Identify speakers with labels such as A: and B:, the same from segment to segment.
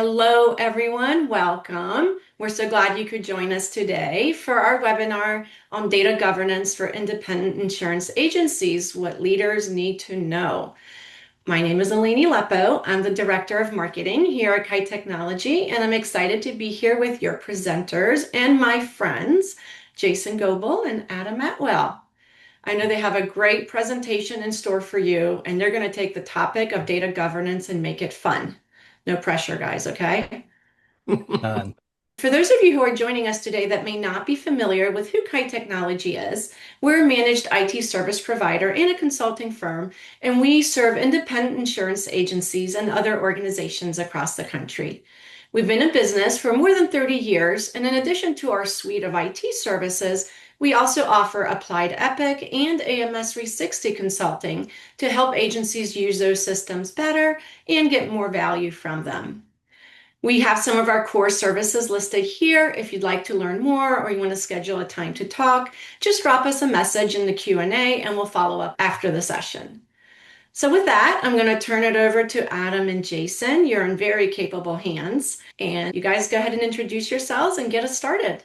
A: Hello, everyone. Welcome. We're so glad you could join us today for our webinar on data governance for independent insurance agencies, what leaders need to know. My name is Eleni Leppo. I'm the Director of Marketing here at Kite Technology, and I'm excited to be here with your presenters and my friends, Jason Gobbel and Adam Atwell. I know they have a great presentation in store for you, and they're going to take the topic of data governance and make it fun. No pressure, guys, okay?
B: None.
A: For those of you who are joining us today that may not be familiar with who Kite Technology is, we're a managed IT service provider and a consulting firm, and we serve independent insurance agencies and other organizations across the country. We've been in business for more than 30 years, and in addition to our suite of IT services, we also offer applied Epic and AMS 360 consulting to help agencies use those systems better and get more value from them. We have some of our core services listed here. If you'd like to learn more or you want to schedule a time to talk, just drop us a message in the Q&A and we'll follow up after the session. So with that, I'm going to turn it over to Adam and Jason. You're in very capable hands. And you guys go ahead and introduce yourselves and get us started.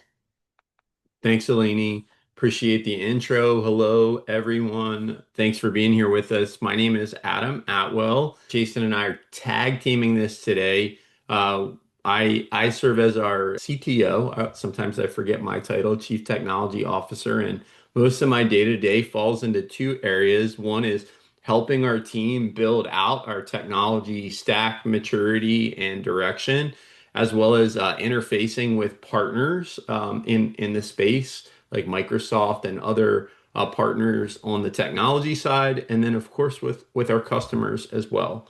C: Thanks, Eleni. Appreciate the intro. Hello, everyone. Thanks for being here with us. My name is Adam Atwell. Jason and I are tag teaming this today. Uh, I serve as our CTO. Sometimes I forget my title, Chief Technology Officer, and most of my day-to-day falls into two areas. One is helping our team build out our technology stack maturity and direction, as well as interfacing with partners in the space like Microsoft and other partners on the technology side, and then of course with our customers as well.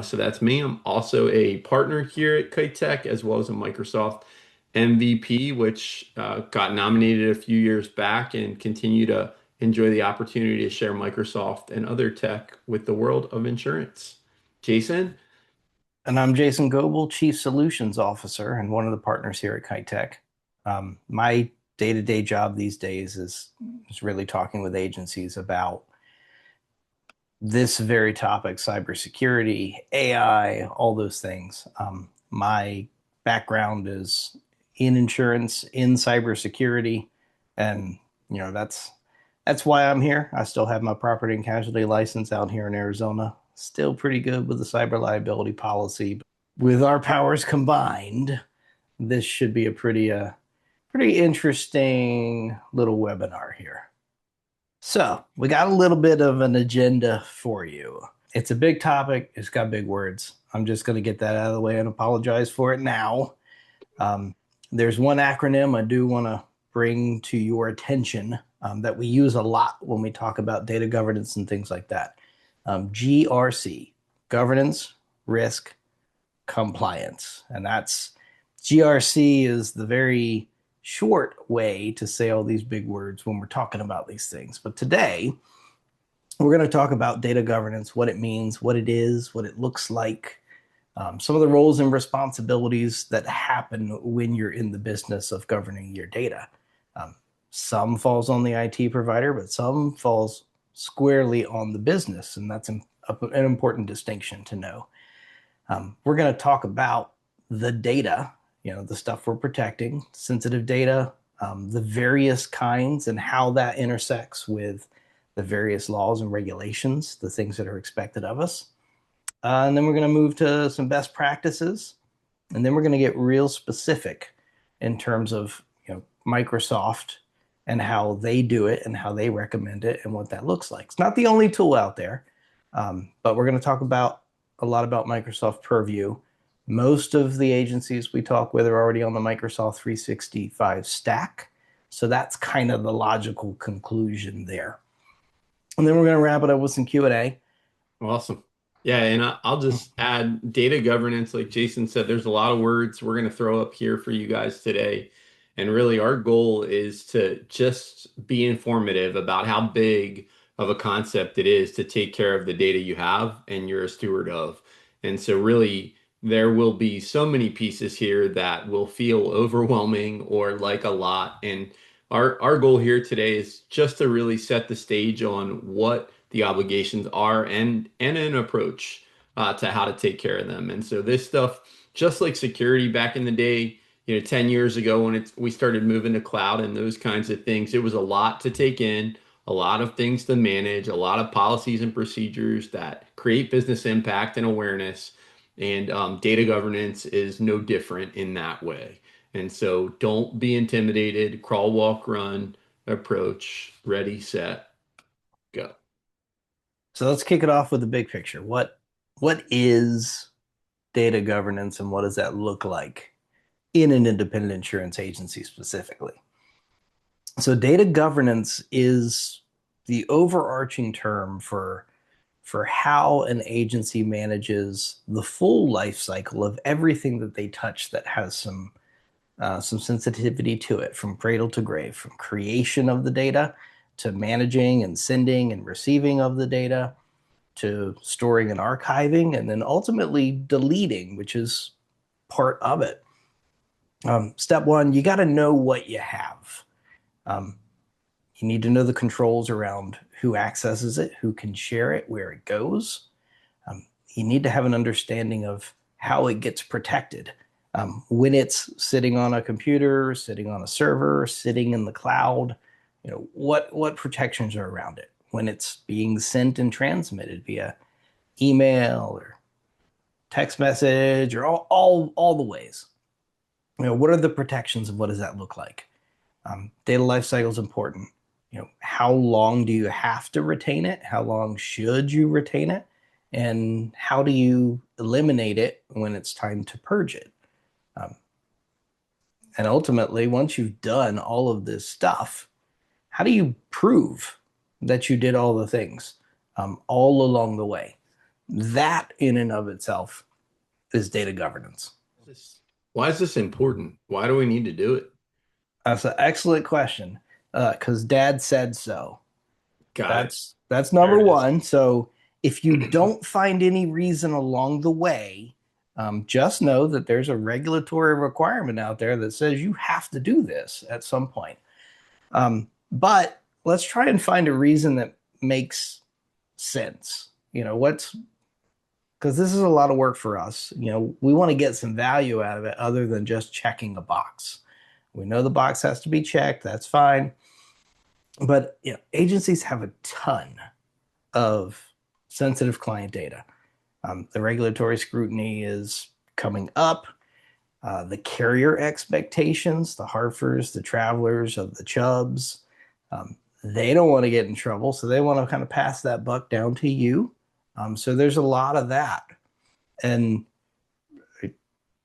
C: So that's me. I'm also a partner here at Kite Tech, as well as a Microsoft MVP, which got nominated a few years back and continue to enjoy the opportunity to share Microsoft and other tech with the world of insurance. Jason?
B: And I'm Jason Goebel, Chief Solutions Officer and one of the partners here at Kite Tech. My day-to-day job these days is really talking with agencies about this very topic, cybersecurity, AI, all those things. My background is in insurance, in cybersecurity, and that's why I'm here. I still have my property and casualty license out here in Arizona. Still pretty good with the cyber liability policy. With our powers combined, this should be a pretty interesting little webinar here. So we got a little bit of an agenda for you. It's a big topic. It's got big words. I'm just going to get that out of the way and apologize for it now. There's one acronym I do want to bring to your attention that we use a lot when we talk about data governance and things like that. GRC, governance, risk, compliance. And that's GRC is the very short way to say all these big words when we're talking about these things. But today, we're going to talk about data governance, what it means, what it is, what it looks like, some of the roles and responsibilities that happen when you're in the business of governing your data. Some falls on the IT provider, but some falls squarely on the business, and that's an important distinction to know. We're going to talk about the data, the stuff we're protecting, sensitive data, the various kinds and how that intersects with the various laws and regulations, the things that are expected of us. And then we're going to move to some best practices, and then we're going to get real specific in terms of Microsoft and how they do it and how they recommend it and what that looks like. It's not the only tool out there, but we're going to talk a lot about Microsoft Purview. Most of the agencies we talk with are already on the Microsoft 365 stack, so that's kind of the logical conclusion there. And then we're going to wrap it up with some Q&A.
C: Awesome. Yeah, and I'll just add data governance. Like Jason said, there's a lot of words we're going to throw up here for you guys today. And really, our goal is to just be informative about how big of a concept it is to take care of the data you have and you're a steward of. And so really, there will be so many pieces here that will feel overwhelming or like a lot. And our goal here today is just to really set the stage on what the obligations are and an approach to how to take care of them. And so this stuff just like security back in the day, 10 years ago when we started moving to cloud and those kinds of things, it was a lot to take in, a lot of things to manage, a lot of policies and procedures that create business impact and awareness. And data governance is no different in that way. And so don't be intimidated, crawl, walk, run approach, ready, set, go.
B: So let's kick it off with the big picture. What is data governance and what does that look like in an independent insurance agency specifically? So data governance is the overarching term for how an agency manages the full life cycle of everything that they touch that has some sensitivity to it, from cradle to grave, from creation of the data to managing and sending and receiving of the data to storing and archiving, and then ultimately deleting, which is part of it. Step one, you got to know what you have. Um, you need to know the controls around who accesses it, who can share it, where it goes. You need to have an understanding of how it gets protected. When it's sitting on a computer, sitting on a server, sitting in the cloud, what protections are around it. When it's being sent and transmitted via email or text message or all the ways. What are the protections and what does that look like? Data lifecycle is important. How long do you have to retain it? How long should you retain it? And how do you eliminate it when it's time to purge it? And ultimately, once you've done all of this stuff, how do you prove that you did all the things all along the way? That in and of itself is data governance.
C: Why is this important? Why do we need to do it?
B: That's an excellent question because Dad said so.
C: Got it.
B: That's
C: There
B: number
C: it is.
B: one. So if you don't find any reason along the way, just know that there's a regulatory requirement out there that says you have to do this at some point. But let's try and find a reason that makes sense. What's because this is a lot of work for us. We want to get some value out of it other than just checking a box. We know the box has to be checked. That's fine. But agencies have a ton of sensitive client data. The regulatory scrutiny is coming up. The carrier expectations, the Hartfords, the Travelers of the Chubbs, they don't want to get in trouble. So they want to kind of pass that buck down to you. So there's a lot of that. And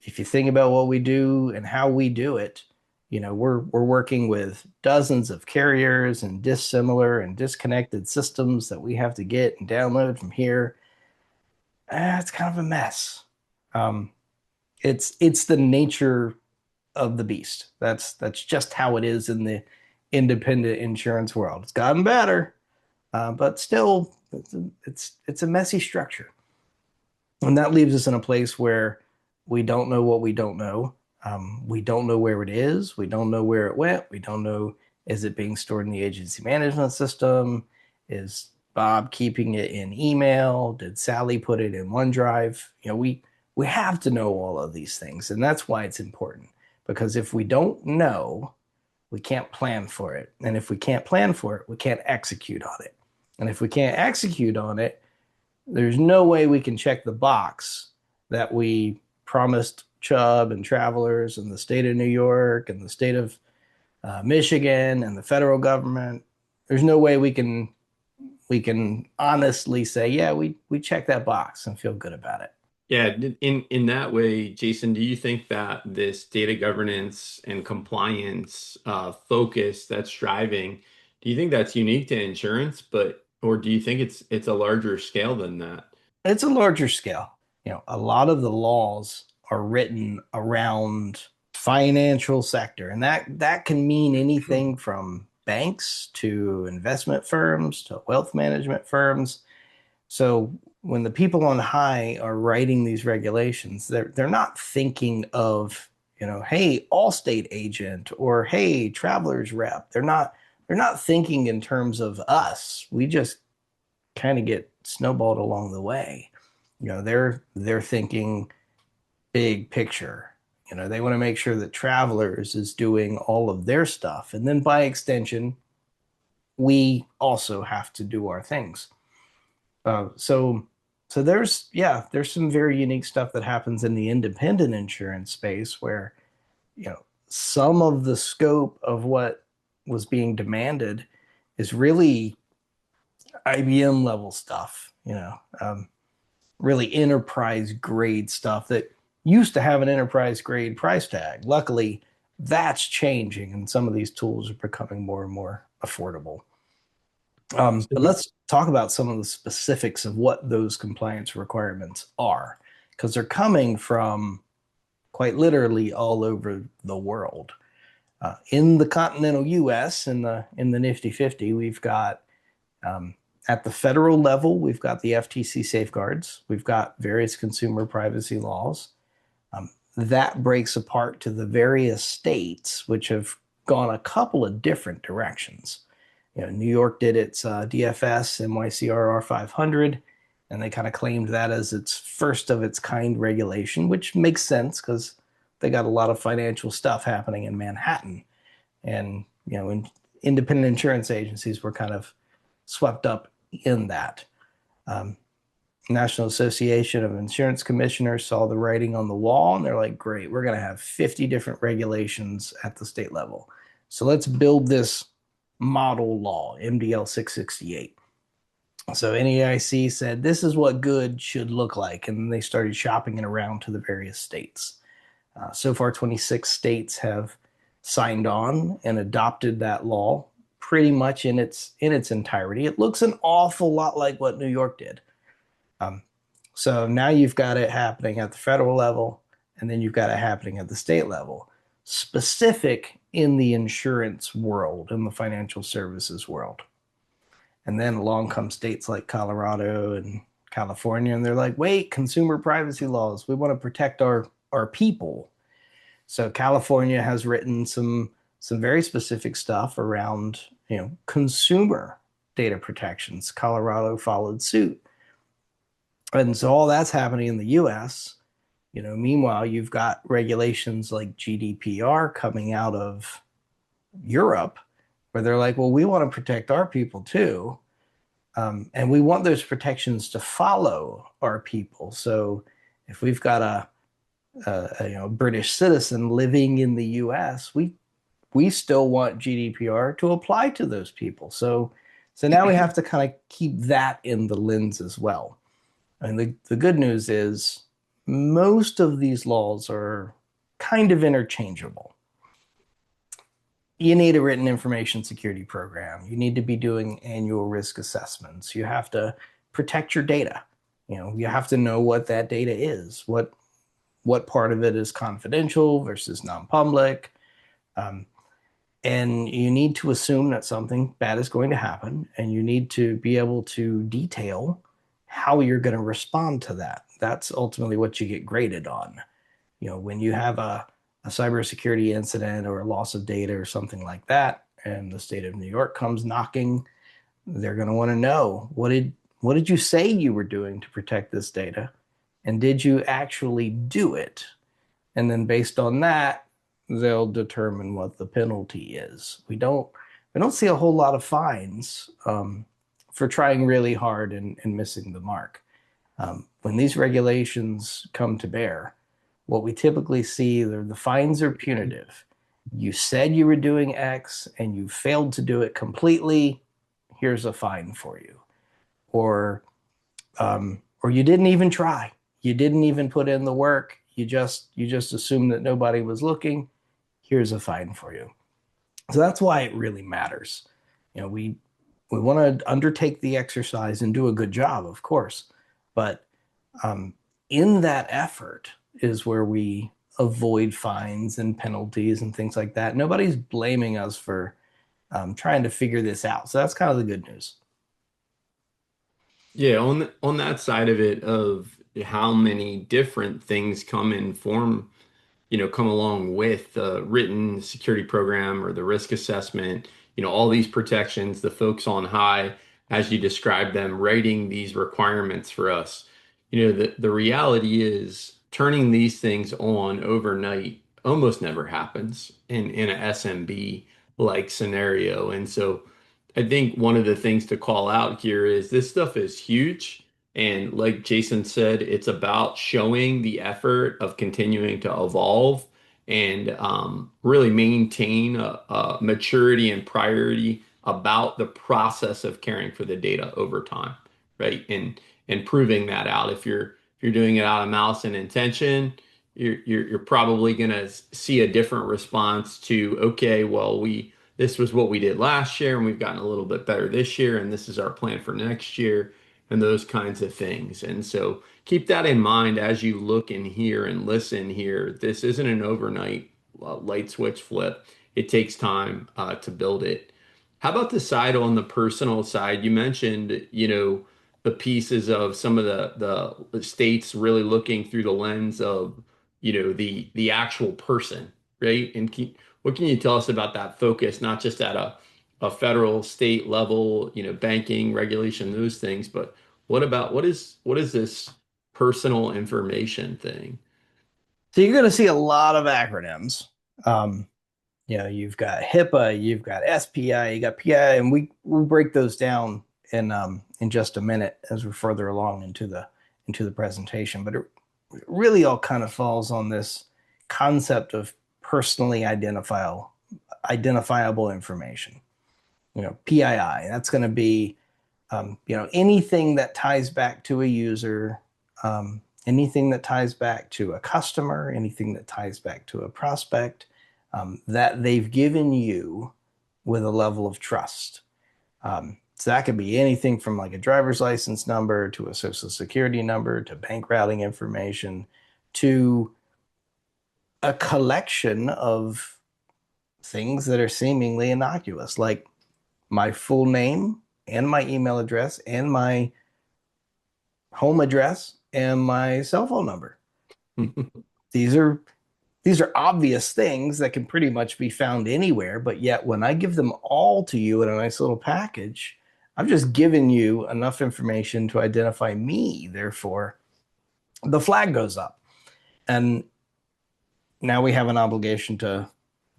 B: if you think about what we do and how we do it, we're working with dozens of carriers and dissimilar and disconnected systems that we have to get and download from here. It's kind of a mess. It's the nature of the beast. That's just how it is in the independent insurance world. It's gotten better, but still, it's a messy structure, and that leaves us in a place where we don't know what we don't know. We don't know where it is. We don't know where it went. We don't know, is it being stored in the agency management system? Is Bob keeping it in email? Did Sally put it in OneDrive? We have to know all of these things, and that's why it's important. Because if we don't know, we can't plan for it. And if we can't plan for it, we can't execute on it. And if we can't execute on it, there's no way we can check the box that we promised Chubb and Travelers and the state of New York and the state of Michigan and the federal government. There's no way we can honestly say, yeah, we checked that box and feel good about it.
C: Yeah, in that way, Jason, do you think that this data governance and compliance focus that's driving, do you think that's unique to insurance, or do you think it's a larger scale than that?
B: It's a larger scale. A lot of the laws are written around financial sector, and that can mean anything from banks to investment firms to wealth management firms. So when the people on high are writing these regulations, they're not thinking of, hey, Allstate agent or hey, Travelers rep. They're not thinking in terms of us. We just kind of get snowballed along the way. They're thinking big picture. They want to make sure that Travelers is doing all of their stuff. And then by extension, we also have to do our things. So there's some very unique stuff that happens in the independent insurance space where, some of the scope of what was being demanded is really IBM level stuff, really enterprise grade stuff that used to have an enterprise grade price tag. Luckily, that's changing, and some of these tools are becoming more and more affordable. But let's talk about some of the specifics of what those compliance requirements are, because they're coming from quite literally all over the world. In the continental U.S., in the Nifty 50, we've got at the federal level, we've got the FTC safeguards. We've got various consumer privacy laws. That breaks apart to the various states, which have gone a couple of different directions. New York did its DFS NYCRR 500, and they kind of claimed that as its first of its kind regulation, which makes sense because they got a lot of financial stuff happening in Manhattan. And, independent insurance agencies were kind of swept up in that. National Association of Insurance Commissioners saw the writing on the wall, and they're like, great, we're going to have 50 different regulations at the state level. So let's build this model law, MDL 668. So NAIC said, this is what good should look like. And they started shopping it around to the various states. So far, 26 states have signed on and adopted that law pretty much in its entirety. It looks an awful lot like what New York did. So now you've got it happening at the federal level, and then you've got it happening at the state level, specific in the insurance world, in the financial services world. And then along come states like Colorado and California, and they're like, wait, consumer privacy laws. We want to protect our people. So California has written some very specific stuff around, consumer data protections. Colorado followed suit. And so all that's happening in the US. Meanwhile, you've got regulations like GDPR coming out of Europe, where they're like, well, we want to protect our people too. And we want those protections to follow our people. So if we've got a British citizen living in the US, we still want GDPR to apply to those people. So now we have to kind of keep that in the lens as well. And the good news is most of these laws are kind of interchangeable. You need a written information security program. You need to be doing annual risk assessments. You have to protect your data. You have to know what that data is, what part of it is confidential versus non-public. And you need to assume that something bad is going to happen, and you need to be able to detail how you're going to respond to that. That's ultimately what you get graded on. When you have a cybersecurity incident or a loss of data or something like that, and the state of New York comes knocking, they're going to want to know, what did you say you were doing to protect this data? And did you actually do it? And then based on that, they'll determine what the penalty is. We don't see a whole lot of fines for trying really hard and missing the mark. When these regulations come to bear, what we typically see, the fines are punitive. You said you were doing X and you failed to do it completely. Here's a fine for you. Or you didn't even try. You didn't even put in the work. You just assumed that nobody was looking. Here's a fine for you. So that's why it really matters. We want to undertake the exercise and do a good job, of course. But in that effort is where we avoid fines and penalties and things like that. Nobody's blaming us for trying to figure this out. So that's kind of the good news.
C: Yeah, on that side of it, of how many different things come along with the written security program or the risk assessment, all these protections, the folks on high, as you described them, writing these requirements for us. The reality is turning these things on overnight almost never happens in an SMB like scenario. And so I think one of the things to call out here is this stuff is huge. And like Jason said, it's about showing the effort of continuing to evolve and really maintain a maturity and priority about the process of caring for the data over time, right? And proving that out. If you're doing it out of malice and intention, you're probably going to see a different response to, okay, well, this was what we did last year and we've gotten a little bit better this year and this is our plan for next year and those kinds of things. And so keep that in mind as you look and hear and listen here. This isn't an overnight light switch flip. It takes time to build it. How about the side on the personal side? You mentioned, the pieces of some of the states really looking through the lens of, the actual person, right? And what can you tell us about that focus, not just at a federal, state level, banking, regulation, those things, but what is this personal information thing?
B: So you're going to see a lot of acronyms. Um, you've got HIPAA, you've got SPI, you got PI, and we'll break those down in just a minute as we're further along into the presentation. But it really all kind of falls on this concept of personally identifiable information. PII, that's going to be anything that ties back to a user, anything that ties back to a customer, anything that ties back to a prospect, that they've given you with a level of trust. So that could be anything from like a driver's license number to a social security number to bank routing information to a collection of things that are seemingly innocuous, like my full name and my email address and my home address and my cell phone number. These are obvious things that can pretty much be found anywhere, but yet when I give them all to you in a nice little package, I've just given you enough information to identify me. Therefore, the flag goes up. And now we have an obligation to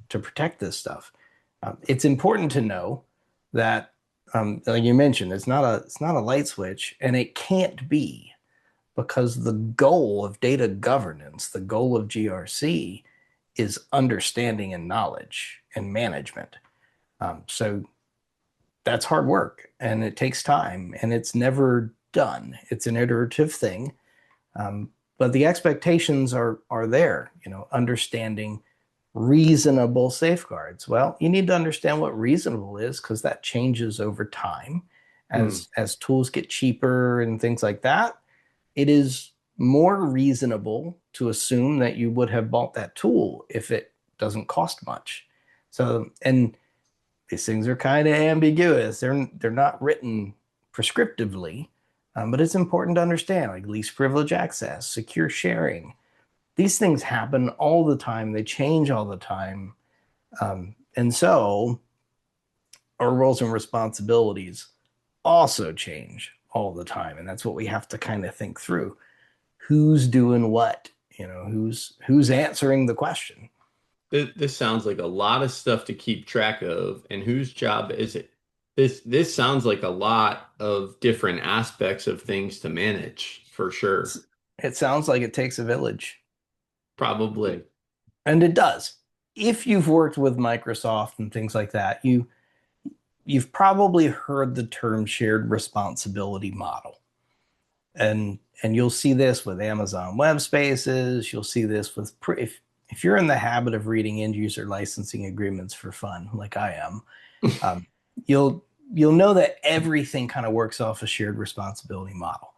B: protect this stuff. It's important to know that, like you mentioned, it's not a light switch, and it can't be, because the goal of data governance, the goal of GRC, is understanding and knowledge and management. So that's hard work, and it takes time, and it's never done. It's an iterative thing, but the expectations are there. Understanding reasonable safeguards. Well, you need to understand what reasonable is, because that changes over time as tools get cheaper and things like that. It is more reasonable to assume that you would have bought that tool if it doesn't cost much. So, and these things are kind of ambiguous. They're not written prescriptively, but it's important to understand, like least privilege access, secure sharing. These things happen all the time. They change all the time. And so our roles and responsibilities also change all the time. And that's what we have to kind of think through. Who's doing what? Who's answering the question?
C: This sounds like a lot of stuff to keep track of, and whose job is it? This sounds like a lot of different aspects of things to manage, for sure.
B: It sounds like it takes a village.
C: Probably.
B: And it does. If you've worked with Microsoft and things like that, you've probably heard the term shared responsibility model. And you'll see this with Amazon Web Spaces. You'll see this with if you're in the habit of reading end user licensing agreements for fun, like I am, you'll know that everything kind of works off a shared responsibility model.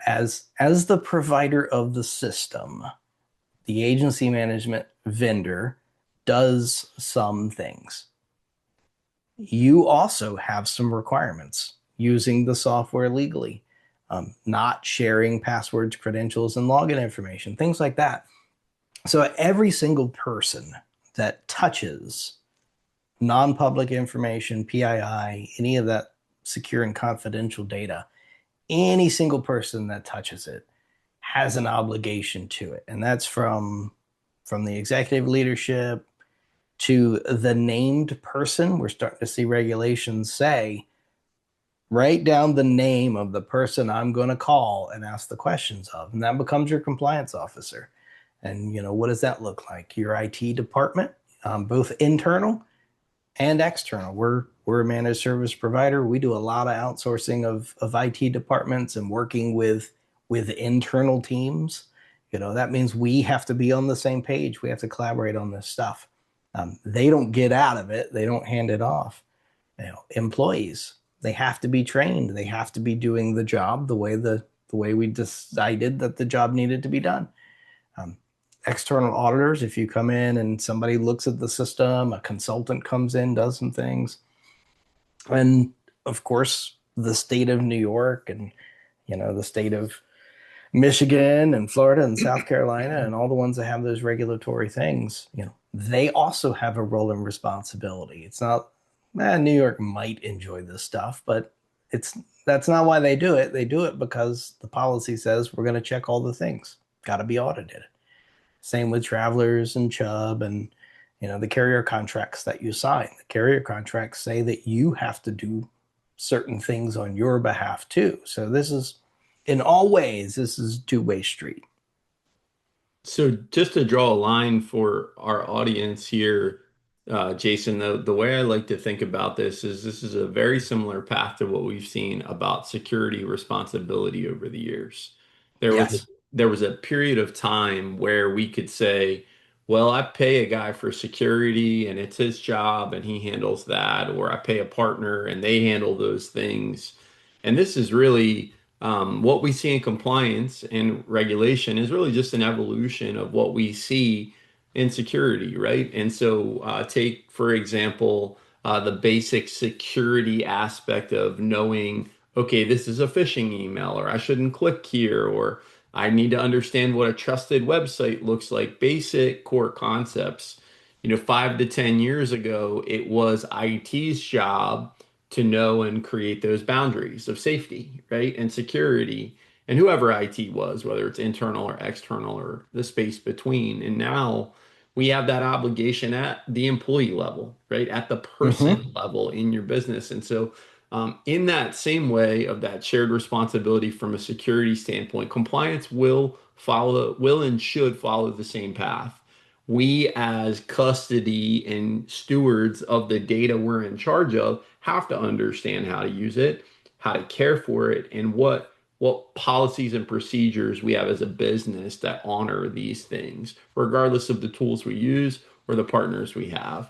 B: As the provider of the system, the agency management vendor does some things. You also have some requirements: using the software legally, not sharing passwords, credentials, and login information, things like that. So every single person that touches non-public information, PII, any of that secure and confidential data, any single person that touches it has an obligation to it. And that's from the executive leadership to the named person. We're starting to see regulations say, write down the name of the person I'm going to call and ask the questions of. And that becomes your compliance officer. And, what does that look like? Your IT department, both internal and external. We're a managed service provider. We do a lot of outsourcing of IT departments and working with internal teams. That means we have to be on the same page. We have to collaborate on this stuff. They don't get out of it. They don't hand it off. Employees, they have to be trained. They have to be doing the job the way we decided that the job needed to be done. External auditors, if you come in and somebody looks at the system, a consultant comes in, does some things. And of course, the state of New York and, the state of Michigan and Florida and South Carolina and all the ones that have those regulatory things, they also have a role and responsibility. It's not, New York might enjoy this stuff, but that's not why they do it. They do it because the policy says we're going to check all the things, got to be audited. Same with travelers and Chubb and, the carrier contracts that you sign. The carrier contracts say that you have to do certain things on your behalf too. So this is, in all ways, this is a two-way street.
C: So just to draw a line for our audience here, Jason, the way I like to think about this is a very similar path to what we've seen about security responsibility over the years. There was a,
B: Yes.
C: there was a period of time where we could say, well, I pay a guy for security and it's his job and he handles that, or I pay a partner and they handle those things. And this is really what we see in compliance and regulation is really just an evolution of what we see in security, right? And so, take, for example, the basic security aspect of knowing, okay, this is a phishing email, or I shouldn't click here, or I need to understand what a trusted website looks like, basic core concepts. 5 to 10 years ago, it was IT's job to know and create those boundaries of safety, right? And security, and whoever IT was, whether it's internal or external or the space between. And now we have that obligation at the employee level, right? At the person
B: Mm-hmm.
C: level in your business. And so, in that same way of that shared responsibility from a security standpoint, compliance will and should follow the same path. We, as custody and stewards of the data we're in charge of, have to understand how to use it, how to care for it, and what policies and procedures we have as a business that honor these things, regardless of the tools we use or the partners we have.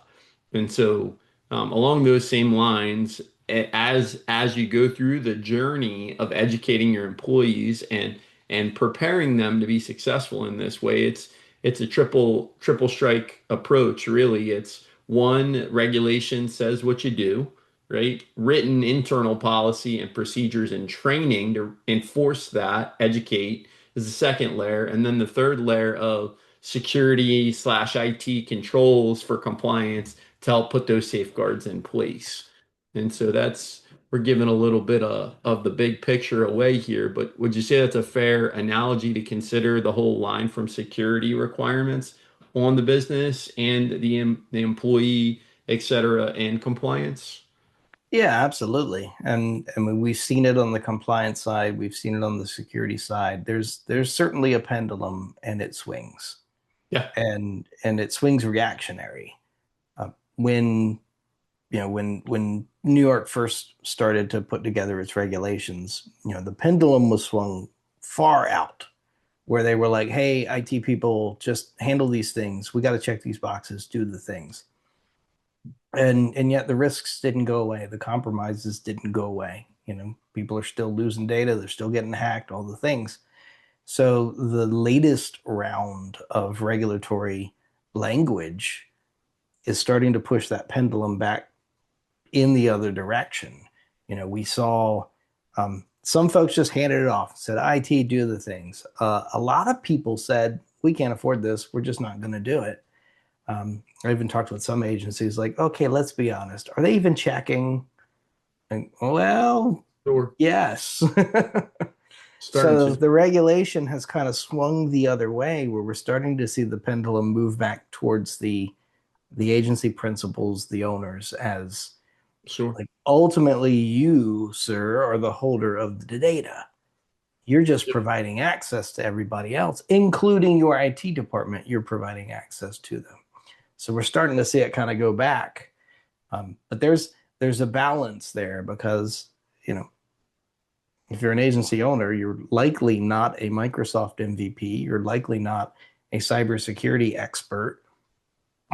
C: And so, along those same lines, as you go through the journey of educating your employees and preparing them to be successful in this way, it's a triple strike approach, really. It's one, regulation says what you do, right? Written internal policy and procedures and training to enforce that, educate is the second layer. And then the third layer of security slash IT controls for compliance to help put those safeguards in place. And so we're giving a little bit of the big picture away here, but would you say that's a fair analogy to consider the whole line from security requirements on the business and the employee, et cetera, and compliance?
B: Yeah, absolutely. And I mean, we've seen it on the compliance side, we've seen it on the security side. There's certainly a pendulum and it swings.
C: Yeah.
B: And it swings reactionary. When when New York first started to put together its regulations, the pendulum was swung far out where they were like, hey, IT people, just handle these things. We got to check these boxes, do the things. And yet the risks didn't go away. The compromises didn't go away. People are still losing data, they're still getting hacked, all the things. So the latest round of regulatory language is starting to push that pendulum back in the other direction. We saw some folks just handed it off, said, IT, do the things. A lot of people said, we can't afford this. We're just not going to do it. I even talked with some agencies like, okay, let's be honest. Are they even checking? And, well,
C: Sure.
B: yes.
C: Starting
B: So
C: to,
B: the regulation has kind of swung the other way, where we're starting to see the pendulum move back towards the agency principals, the owners, as
C: sure.
B: like ultimately you, sir, are the holder of the data. You're just providing access to everybody else, including your IT department. You're providing access to them. So we're starting to see it kind of go back. But there's a balance there because you know if you're an agency owner, you're likely not a Microsoft MVP. You're likely not a cybersecurity expert.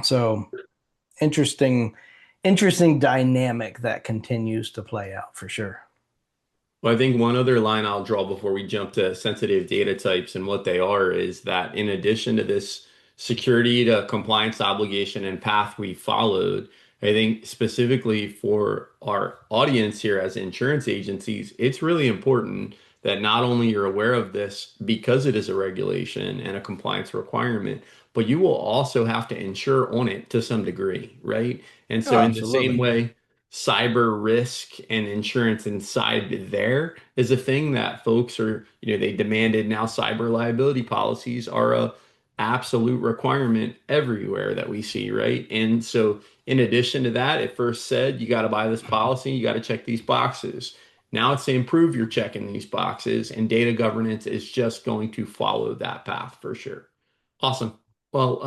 B: So interesting, interesting dynamic that continues to play out for sure.
C: Well, I think one other line I'll draw before we jump to sensitive data types and what they are is that in addition to this security to compliance obligation and path we followed, I think specifically for our audience here as insurance agencies, it's really important that not only you're aware of this because it is a regulation and a compliance requirement, but you will also have to insure on it to some degree, right? And
B: Oh,
C: so in the same
B: absolutely.
C: way, cyber risk and insurance inside there is a thing that folks are, they demanded now cyber liability policies are a absolute requirement everywhere that we see, right? And so in addition to that, it first said you got to buy this policy, you got to check these boxes. Now it's saying prove you're checking these boxes, and data governance is just going to follow that path for sure. Awesome. Well,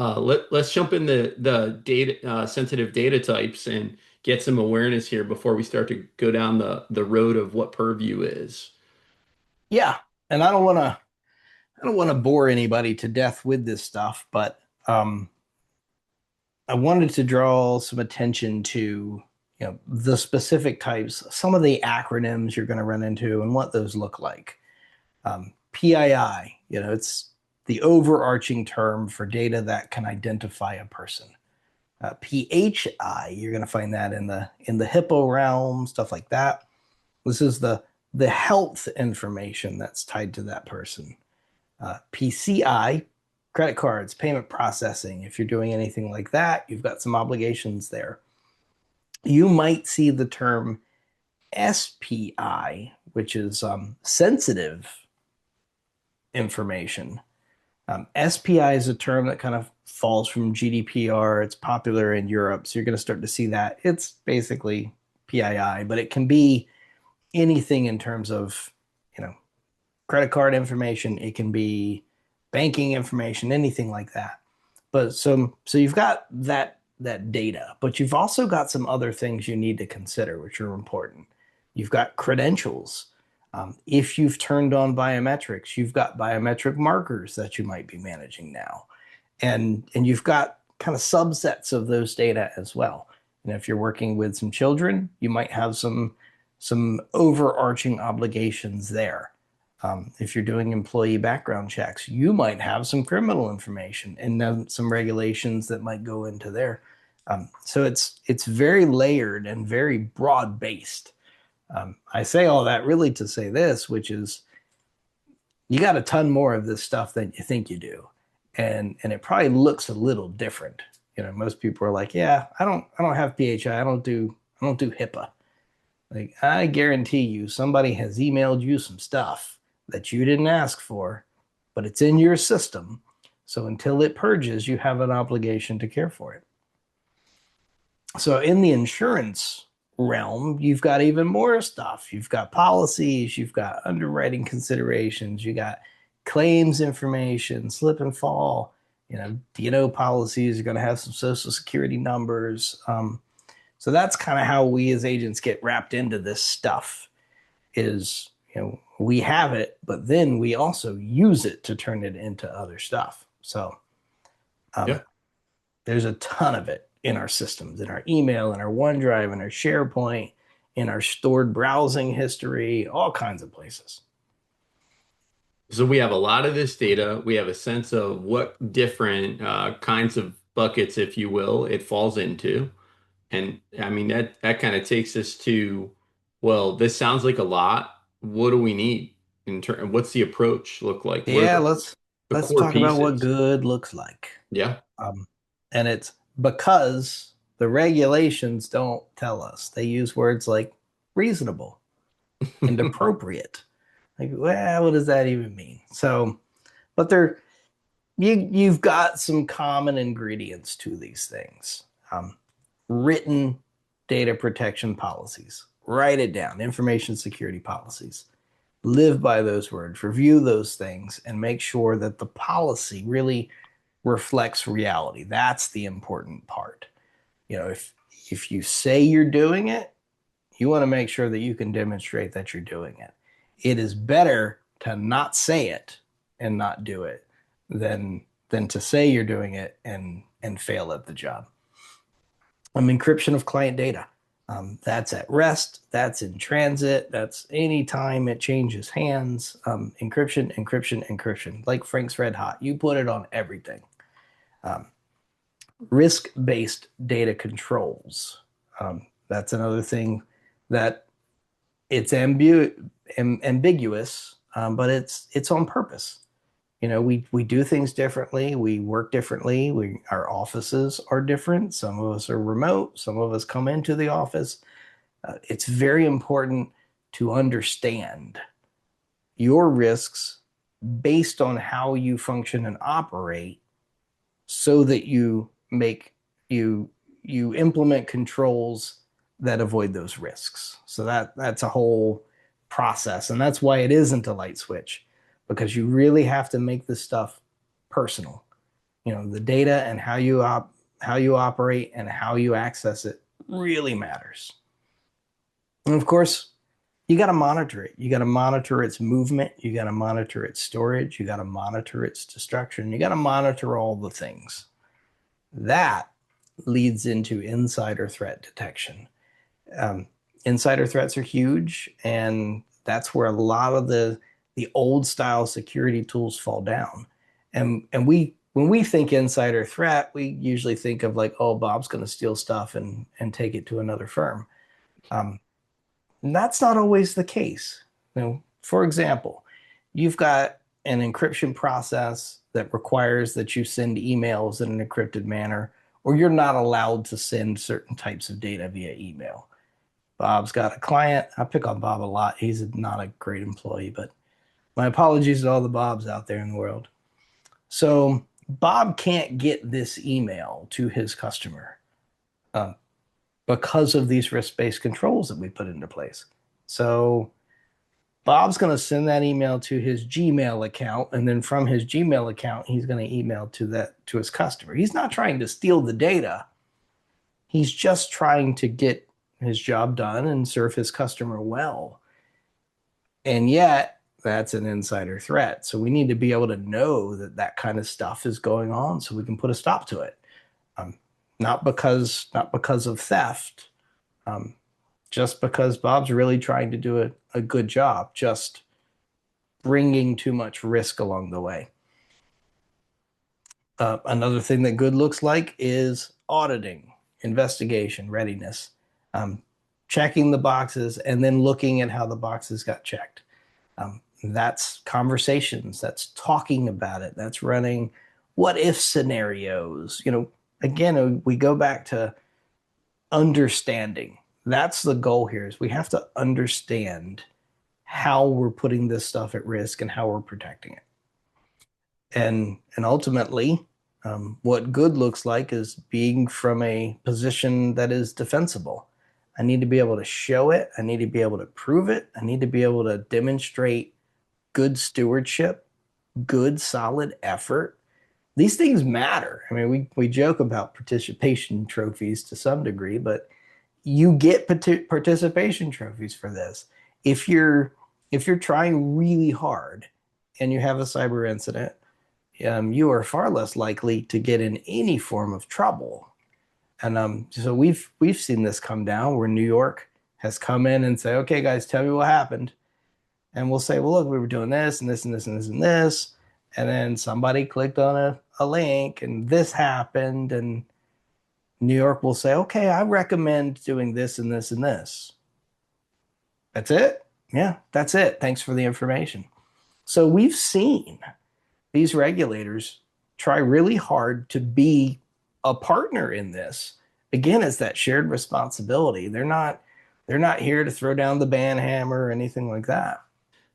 C: let's jump in the data sensitive data types and get some awareness here before we start to go down the road of what Purview is.
B: Yeah, and I don't want to bore anybody to death with this stuff, but I wanted to draw some attention to the specific types, some of the acronyms you're going to run into, and what those look like. PII, it's the overarching term for data that can identify a person. PHI, you're going to find that in the HIPAA realm, stuff like that. This is the health information that's tied to that person. PCI, credit cards, payment processing. If you're doing anything like that, you've got some obligations there. You might see the term SPI, which is sensitive information. SPI is a term that kind of falls from GDPR. It's popular in Europe, so you're going to start to see that. It's basically PII, but it can be anything in terms of, credit card information. It can be banking information, anything like that. But so you've got that data, but you've also got some other things you need to consider, which are important. You've got credentials. If you've turned on biometrics, you've got biometric markers that you might be managing now, and you've got kind of subsets of those data as well. And if you're working with some children, you might have some overarching obligations there. If you're doing employee background checks, you might have some criminal information and then some regulations that might go into there. So it's very layered and very broad based. I say all that really to say this, which is you got a ton more of this stuff than you think you do, and it probably looks a little different. Most people are like, yeah, I don't have PHI, I don't do HIPAA. Like, I guarantee you, somebody has emailed you some stuff that you didn't ask for, but it's in your system. So until it purges, you have an obligation to care for it. So in the insurance realm, you've got even more stuff. You've got policies, you've got underwriting considerations, you got claims information, slip and fall. D&O policies are going to have some social security numbers. So that's kind of how we as agents get wrapped into this stuff is, we have it, but then we also use it to turn it into other stuff. So
C: Yeah.
B: there's a ton of it in our systems, in our email, in our OneDrive, in our SharePoint, in our stored browsing history, all kinds of places.
C: So we have a lot of this data. We have a sense of what different kinds of buckets, if you will, it falls into. And I mean, that kind of takes us to, well, this sounds like a lot. What do we need in turn? What's the approach look like? What are
B: Yeah,
C: the
B: let's
C: core
B: talk about what
C: pieces?
B: good looks like.
C: Yeah.
B: Um, and it's because the regulations don't tell us. They use words like reasonable and appropriate. Like, well, what does that even mean? So, but you've got some common ingredients to these things. Written data protection policies. Write it down. Information security policies. Live by those words. Review those things and make sure that the policy really reflects reality. That's the important part. If you say you're doing it, you want to make sure that you can demonstrate that you're doing it. It is better to not say it and not do it than to say you're doing it and fail at the job. Encryption of client data. That's at rest, that's in transit, that's anytime it changes hands. Encryption, encryption, encryption. Like Frank's Red Hot, you put it on everything. Risk-based data controls. That's another thing that it's ambiguous, but it's on purpose. We do things differently. We work differently. Our offices are different. Some of us are remote. Some of us come into the office. It's very important to understand your risks based on how you function and operate, so that you implement controls that avoid those risks. So that's a whole process, and that's why it isn't a light switch, because you really have to make this stuff personal. The data and how you operate and how you access it really matters. And of course, you got to monitor it. You got to monitor its movement. You got to monitor its storage. You got to monitor its destruction. You got to monitor all the things. That leads into insider threat detection. Insider threats are huge, and that's where a lot of the old style security tools fall down. And when we think insider threat, we usually think of like, oh, Bob's going to steal stuff and take it to another firm. And that's not always the case. For example, you've got an encryption process that requires that you send emails in an encrypted manner, or you're not allowed to send certain types of data via email. Bob's got a client. I pick on Bob a lot. He's not a great employee, but my apologies to all the Bobs out there in the world. So Bob can't get this email to his customer because of these risk-based controls that we put into place. So Bob's going to send that email to his Gmail account, and then from his Gmail account, he's going to email to his customer. He's not trying to steal the data. He's just trying to get his job done and serve his customer well. And yet, that's an insider threat. So we need to be able to know that kind of stuff is going on, so we can put a stop to it. Not because of theft, just because Bob's really trying to do a good job, just bringing too much risk along the way. Another thing that good looks like is auditing, investigation, readiness, checking the boxes, and then looking at how the boxes got checked. That's conversations, that's talking about it, that's running what if scenarios. Again, we go back to understanding. That's the goal here, is we have to understand how we're putting this stuff at risk and how we're protecting it. And ultimately, what good looks like is being from a position that is defensible. I need to be able to show it. I need to be able to prove it. I need to be able to demonstrate good stewardship, good solid effort. These things matter. I mean, we joke about participation trophies to some degree, but you get participation trophies for this. If you're trying really hard and you have a cyber incident, you are far less likely to get in any form of trouble. And so we've seen this come down where New York has come in and say, okay, guys, tell me what happened. And we'll say, well, look, we were doing this and this and this and this and this. And then somebody clicked on a link and this happened. And New York will say, okay, I recommend doing this and this and this. That's it? Yeah, that's it. Thanks for the information. So we've seen these regulators try really hard to be a partner in this. Again, it's that shared responsibility. They're not here to throw down the ban hammer or anything like that.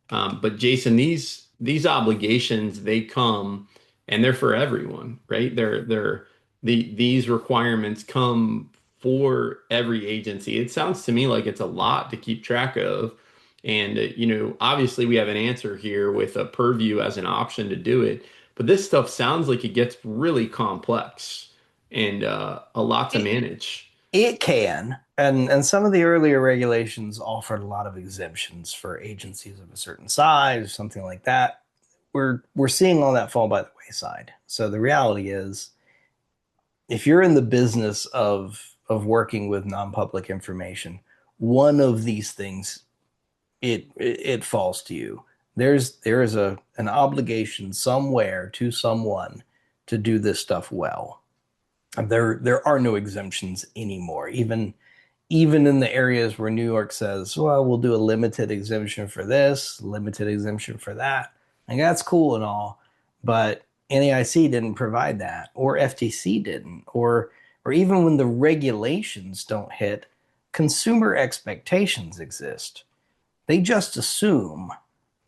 C: But Jason, these obligations, they come and they're for everyone, right? These requirements come for every agency. It sounds to me like it's a lot to keep track of. And obviously we have an answer here with a Purview as an option to do it. But this stuff sounds like it gets really complex and a lot to
B: It,
C: manage.
B: it can. And some of the earlier regulations offered a lot of exemptions for agencies of a certain size, something like that. We're seeing all that fall by the wayside. So the reality is, if you're in the business of working with non-public information, one of these things it falls to you. There is an obligation somewhere to someone to do this stuff well. There are no exemptions anymore. Even in the areas where New York says, well, we'll do a limited exemption for this, limited exemption for that. And that's cool and all, but NAIC didn't provide that, or FTC didn't, or even when the regulations don't hit, consumer expectations exist. They just assume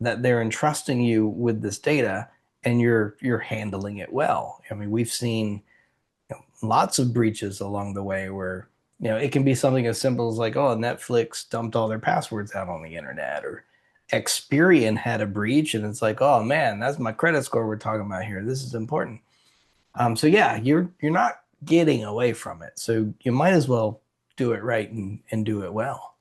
B: that they're entrusting you with this data and you're handling it well. I mean, we've seen lots of breaches along the way where it can be something as simple as like, oh, Netflix dumped all their passwords out on the internet, or Experian had a breach and it's like, oh man, that's my credit score we're talking about here, this is important. So yeah, you're not getting away from it, so you might as well do it right and do it well.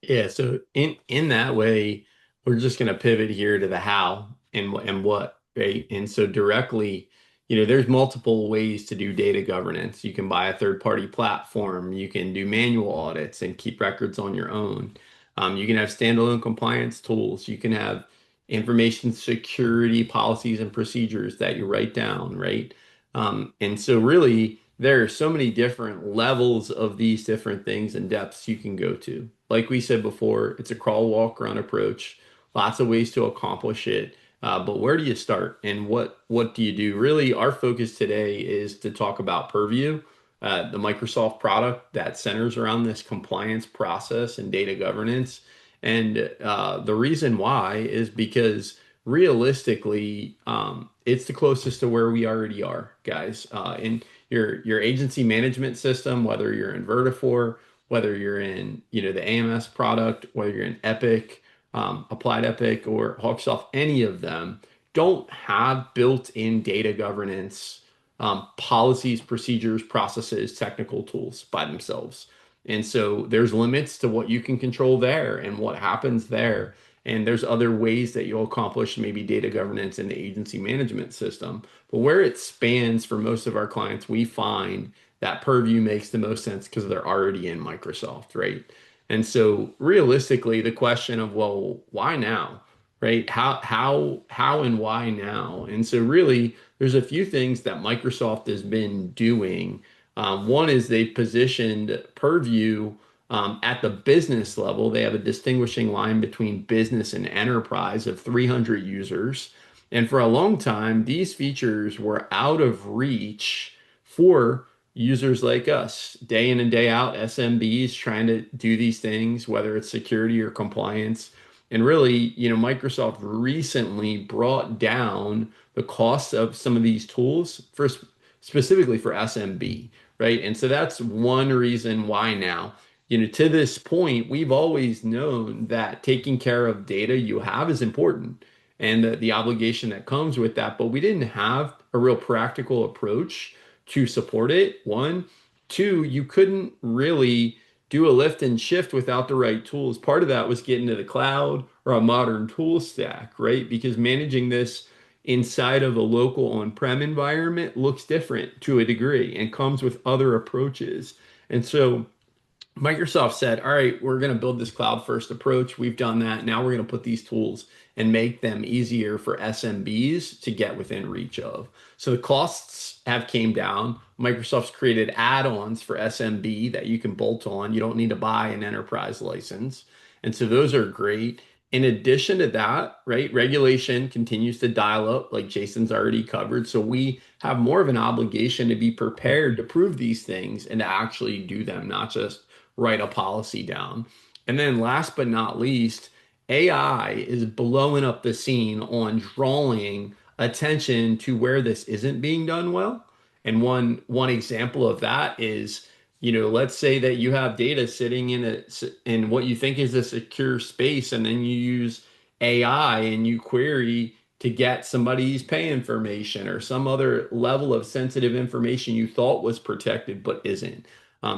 C: Yeah, so in that way, we're just going to pivot here to the how and what, right? And so directly, there's multiple ways to do data governance. You can buy a third-party platform, you can do manual audits and keep records on your own. You can have standalone compliance tools, you can have information security policies and procedures that you write down, right? And so really, there are so many different levels of these different things and depths you can go to. Like we said before, it's a crawl, walk, run approach. Lots of ways to accomplish it. But where do you start and what do you do? Really, our focus today is to talk about Purview, the Microsoft product that centers around this compliance process and data governance. And the reason why is because realistically, it's the closest to where we already are, guys. And your agency management system, whether you're in Vertafore, whether you're in the AMS product, whether you're in Epic, Applied Epic, or Hawksoft, any of them don't have built-in data governance policies, procedures, processes, technical tools by themselves. And so there's limits to what you can control there and what happens there. And there's other ways that you'll accomplish maybe data governance in the agency management system. But where it spans for most of our clients, we find that Purview makes the most sense because they're already in Microsoft, right? And so realistically, the question of, well, why now? Right? How and why now? And so really, there's a few things that Microsoft has been doing. One is they've positioned Purview at the business level. They have a distinguishing line between business and enterprise of 300 users. And for a long time, these features were out of reach for users like us, day in and day out, SMBs trying to do these things, whether it's security or compliance. And really, Microsoft recently brought down the cost of some of these tools for specifically for SMB, right? And so that's one reason why now. To this point, we've always known that taking care of data you have is important and the obligation that comes with that, but we didn't have a real practical approach to support it. One, two, you couldn't really do a lift and shift without the right tools. Part of that was getting to the cloud or a modern tool stack, right? Because managing this inside of a local on-prem environment looks different to a degree and comes with other approaches. And so Microsoft said, all right, we're going to build this cloud first approach. We've done that. Now we're going to put these tools and make them easier for SMBs to get within reach of. So the costs have came down. Microsoft's created add-ons for SMB that you can bolt on. You don't need to buy an enterprise license. And so those are great. In addition to that, right, regulation continues to dial up like Jason's already covered. So we have more of an obligation to be prepared to prove these things and to actually do them, not just write a policy down. And then last but not least, AI is blowing up the scene on drawing attention to where this isn't being done well. And one example of that is, let's say that you have data sitting in what you think is a secure space, and then you use AI and you query to get somebody's pay information or some other level of sensitive information you thought was protected but isn't.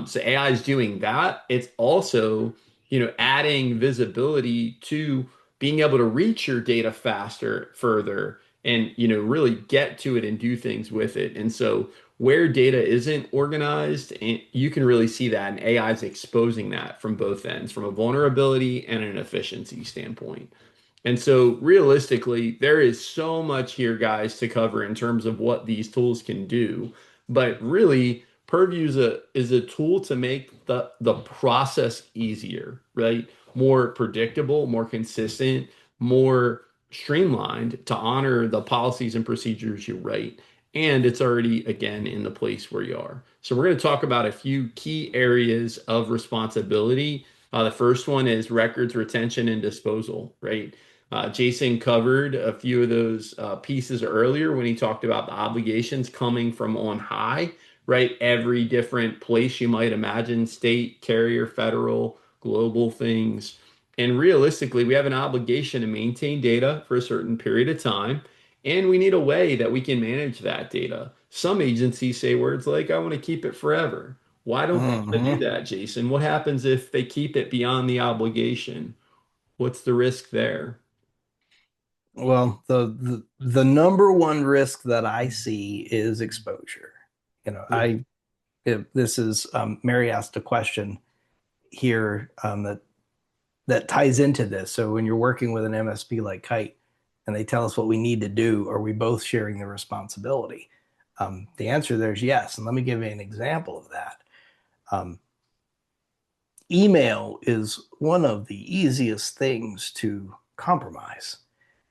C: So AI is doing that. It's also adding visibility to being able to reach your data faster, further, and, really get to it and do things with it. And so where data isn't organized, and you can really see that, and AI is exposing that from both ends, from a vulnerability and an efficiency standpoint. And so realistically, there is so much here, guys, to cover in terms of what these tools can do. But really, Purview is a tool to make the process easier, right? More predictable, more consistent, more streamlined to honor the policies and procedures you write. And it's already, again, in the place where you are. So we're going to talk about a few key areas of responsibility. The first one is records retention and disposal, right? Jason covered a few of those pieces earlier when he talked about the obligations coming from on high, right? Every different place you might imagine, state, carrier, federal, global things. And realistically, we have an obligation to maintain data for a certain period of time, and we need a way that we can manage that data. Some agencies say words like, I want to keep it forever. Why don't they want to do
B: Hmm.
C: that, Jason? What happens if they keep it beyond the obligation? What's the risk there?
B: Well, the number one risk that I see is exposure. You know,
C: Yeah.
B: I if this is Mary asked a question here that ties into this. So when you're working with an MSP like Kite and they tell us what we need to do, are we both sharing the responsibility? The answer there is yes. And let me give you an example of that. Um, Email is one of the easiest things to compromise.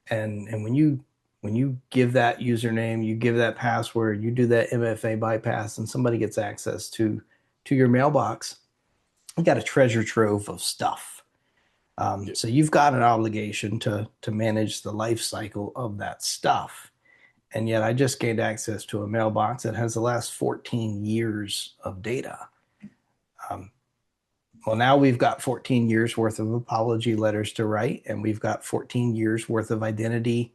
B: And when you give that username, you give that password, you do that MFA bypass, and somebody gets access to your mailbox, you got a treasure trove of stuff.
C: Yeah.
B: So you've got an obligation to manage the life cycle of that stuff. And yet I just gained access to a mailbox that has the last 14 years of data. Um, well, now we've got 14 years worth of apology letters to write, and we've got 14 years worth of identity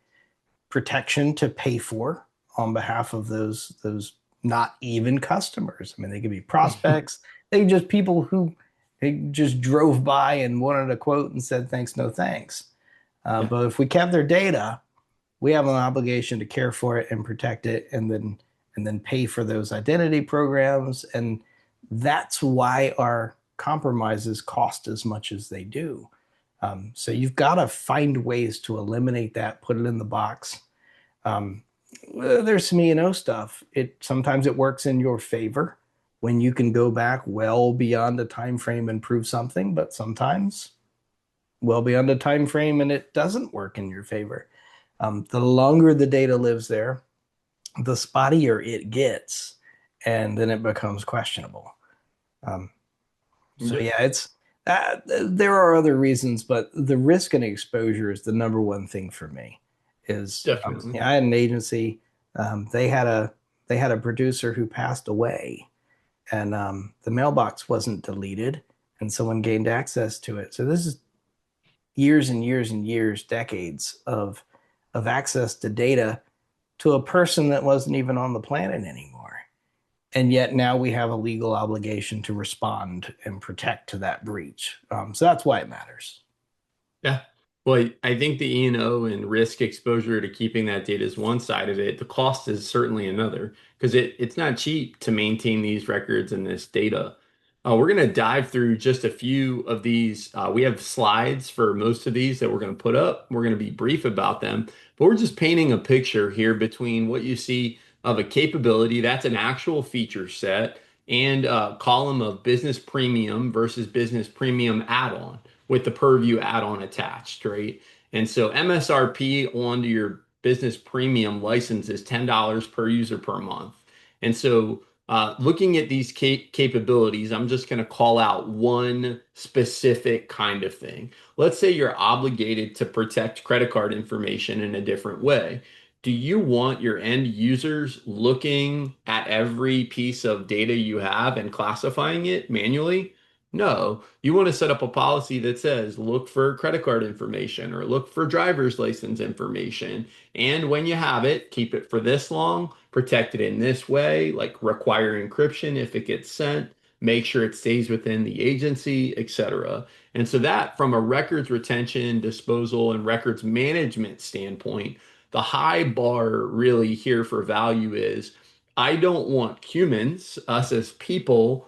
B: protection to pay for on behalf of those not even customers. I mean, they could be prospects, they just people who they just drove by and wanted a quote and said thanks, no thanks.
C: Yeah.
B: But if we kept their data, we have an obligation to care for it and protect it, and then pay for those identity programs. And that's why our compromises cost as much as they do. So you've got to find ways to eliminate that, put it in the box. Um, there's some E&O stuff. It sometimes it works in your favor when you can go back well beyond a time frame and prove something, but sometimes well beyond a time frame and it doesn't work in your favor. The longer the data lives there, the spottier it gets, and then it becomes questionable. Um, so
C: Yeah.
B: yeah, it's there are other reasons, but the risk and exposure is the number one thing for me. Is
C: Definitely.
B: yeah, I had an agency. They had a producer who passed away, and the mailbox wasn't deleted, and someone gained access to it. So this is years and years and years, decades of access to data to a person that wasn't even on the planet anymore. And yet now we have a legal obligation to respond and protect to that breach. So that's why it matters.
C: Yeah. Well, I think the E&O and risk exposure to keeping that data is one side of it. The cost is certainly another because it's not cheap to maintain these records and this data. We're going to dive through just a few of these. We have slides for most of these that we're going to put up. We're going to be brief about them, but we're just painting a picture here between what you see of a capability that's an actual feature set and a column of business premium versus business premium add-on with the Purview add-on attached, right? And so MSRP onto your business premium license is $10 per user per month. And so Looking at these capabilities, I'm just going to call out one specific kind of thing. Let's say you're obligated to protect credit card information in a different way. Do you want your end users looking at every piece of data you have and classifying it manually? No, you want to set up a policy that says look for credit card information or look for driver's license information. And when you have it, keep it for this long, protect it in this way, like require encryption if it gets sent, make sure it stays within the agency, etc. And so that from a records retention, disposal, and records management standpoint, the high bar really here for value is I don't want humans, us as people,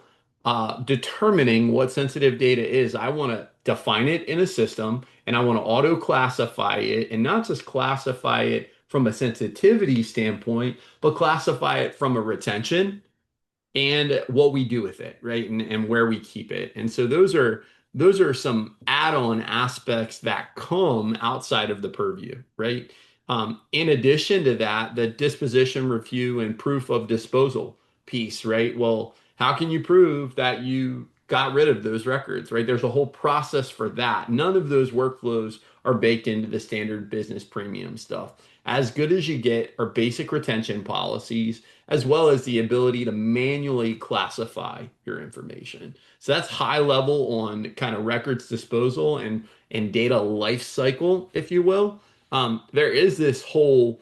C: determining what sensitive data is. I want to define it in a system and I want to auto classify it and not just classify it from a sensitivity standpoint, but classify it from a retention and what we do with it, right? And where we keep it. And so those are some add-on aspects that come outside of the purview, right? In addition to that, the disposition review and proof of disposal piece, right? Well, how can you prove that you got rid of those records, right? There's a whole process for that. None of those workflows are baked into the standard business premium stuff. As good as you get are basic retention policies, as well as the ability to manually classify your information. So that's high level on kind of records disposal and data life cycle, if you will. There is this whole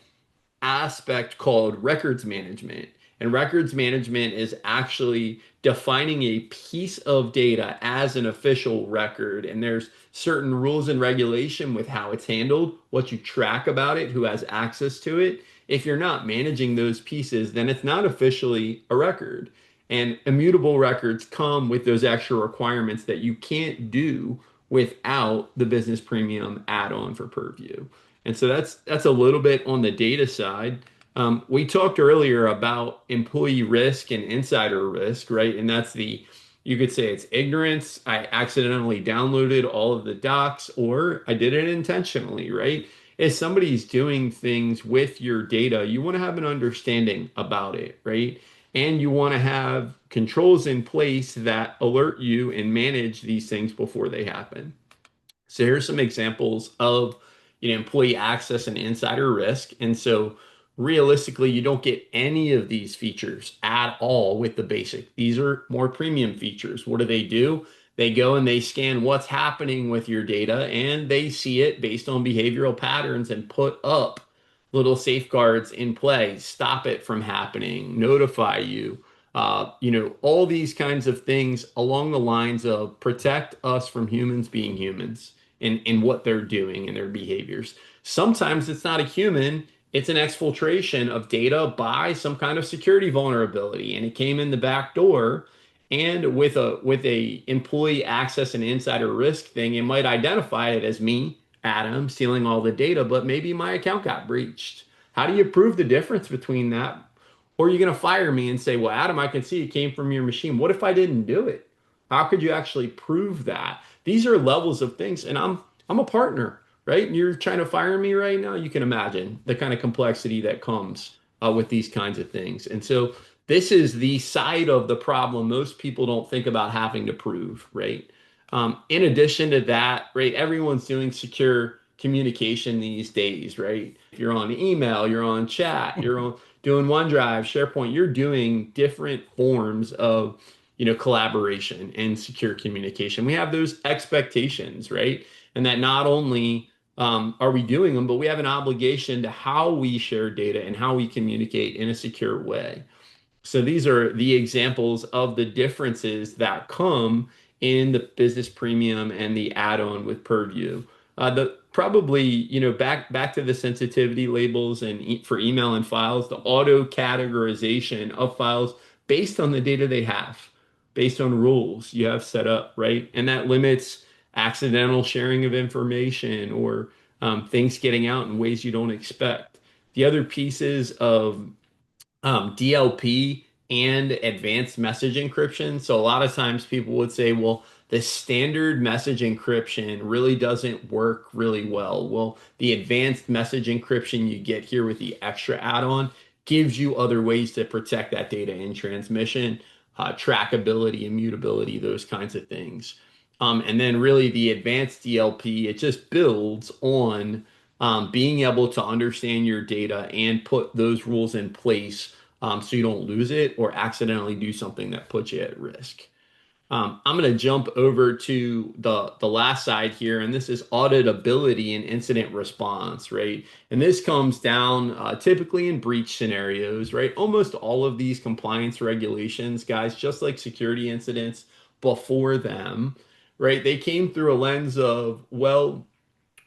C: aspect called records management. And records management is actually defining a piece of data as an official record. And there's certain rules and regulation with how it's handled, what you track about it, who has access to it. If you're not managing those pieces, then it's not officially a record. And immutable records come with those extra requirements that you can't do without the business premium add-on for Purview. And so that's a little bit on the data side. We talked earlier about employee risk and insider risk, right? And you could say it's ignorance. I accidentally downloaded all of the docs, or I did it intentionally, right? If somebody's doing things with your data, you want to have an understanding about it, right? And you want to have controls in place that alert you and manage these things before they happen. So here's some examples of employee access and insider risk. And so realistically, you don't get any of these features at all with the basic. These are more premium features. What do? They go and they scan what's happening with your data and they see it based on behavioral patterns and put up little safeguards in play, stop it from happening, notify you. All these kinds of things along the lines of protect us from humans being humans in what they're doing and their behaviors. Sometimes it's not a human, it's an exfiltration of data by some kind of security vulnerability, and it came in the back door. And with a employee access and insider risk thing, it might identify it as me, Adam, stealing all the data, but maybe my account got breached. How do you prove the difference between that? Or are you going to fire me and say, well, Adam, I can see it came from your machine. What if I didn't do it? How could you actually prove that? These are levels of things, and I'm a partner, right? And you're trying to fire me right now. You can imagine the kind of complexity that comes with these kinds of things. And so this is the side of the problem most people don't think about having to prove, right? In addition to that, right, everyone's doing secure communication these days, right? If you're on email, you're on chat, doing OneDrive, SharePoint, you're doing different forms of collaboration and secure communication. We have those expectations, right? And that not only are we doing them, but we have an obligation to how we share data and how we communicate in a secure way. So these are the examples of the differences that come in the business premium and the add-on with Purview. The probably, back to the sensitivity labels and for email and files, the auto categorization of files based on the data they have, based on rules you have set up, right? And that limits accidental sharing of information or things getting out in ways you don't expect. The other pieces of DLP and advanced message encryption. So a lot of times people would say, well, the standard message encryption really doesn't work really well. Well, the advanced message encryption you get here with the extra add-on gives you other ways to protect that data in transmission, trackability, immutability, those kinds of things. And then really the advanced DLP, it just builds on being able to understand your data and put those rules in place so you don't lose it or accidentally do something that puts you at risk. I'm going to jump over to the last side here, and this is auditability and incident response, right? And this comes down typically in breach scenarios, right? Almost all of these compliance regulations, guys, just like security incidents before them, right? They came through a lens of, well,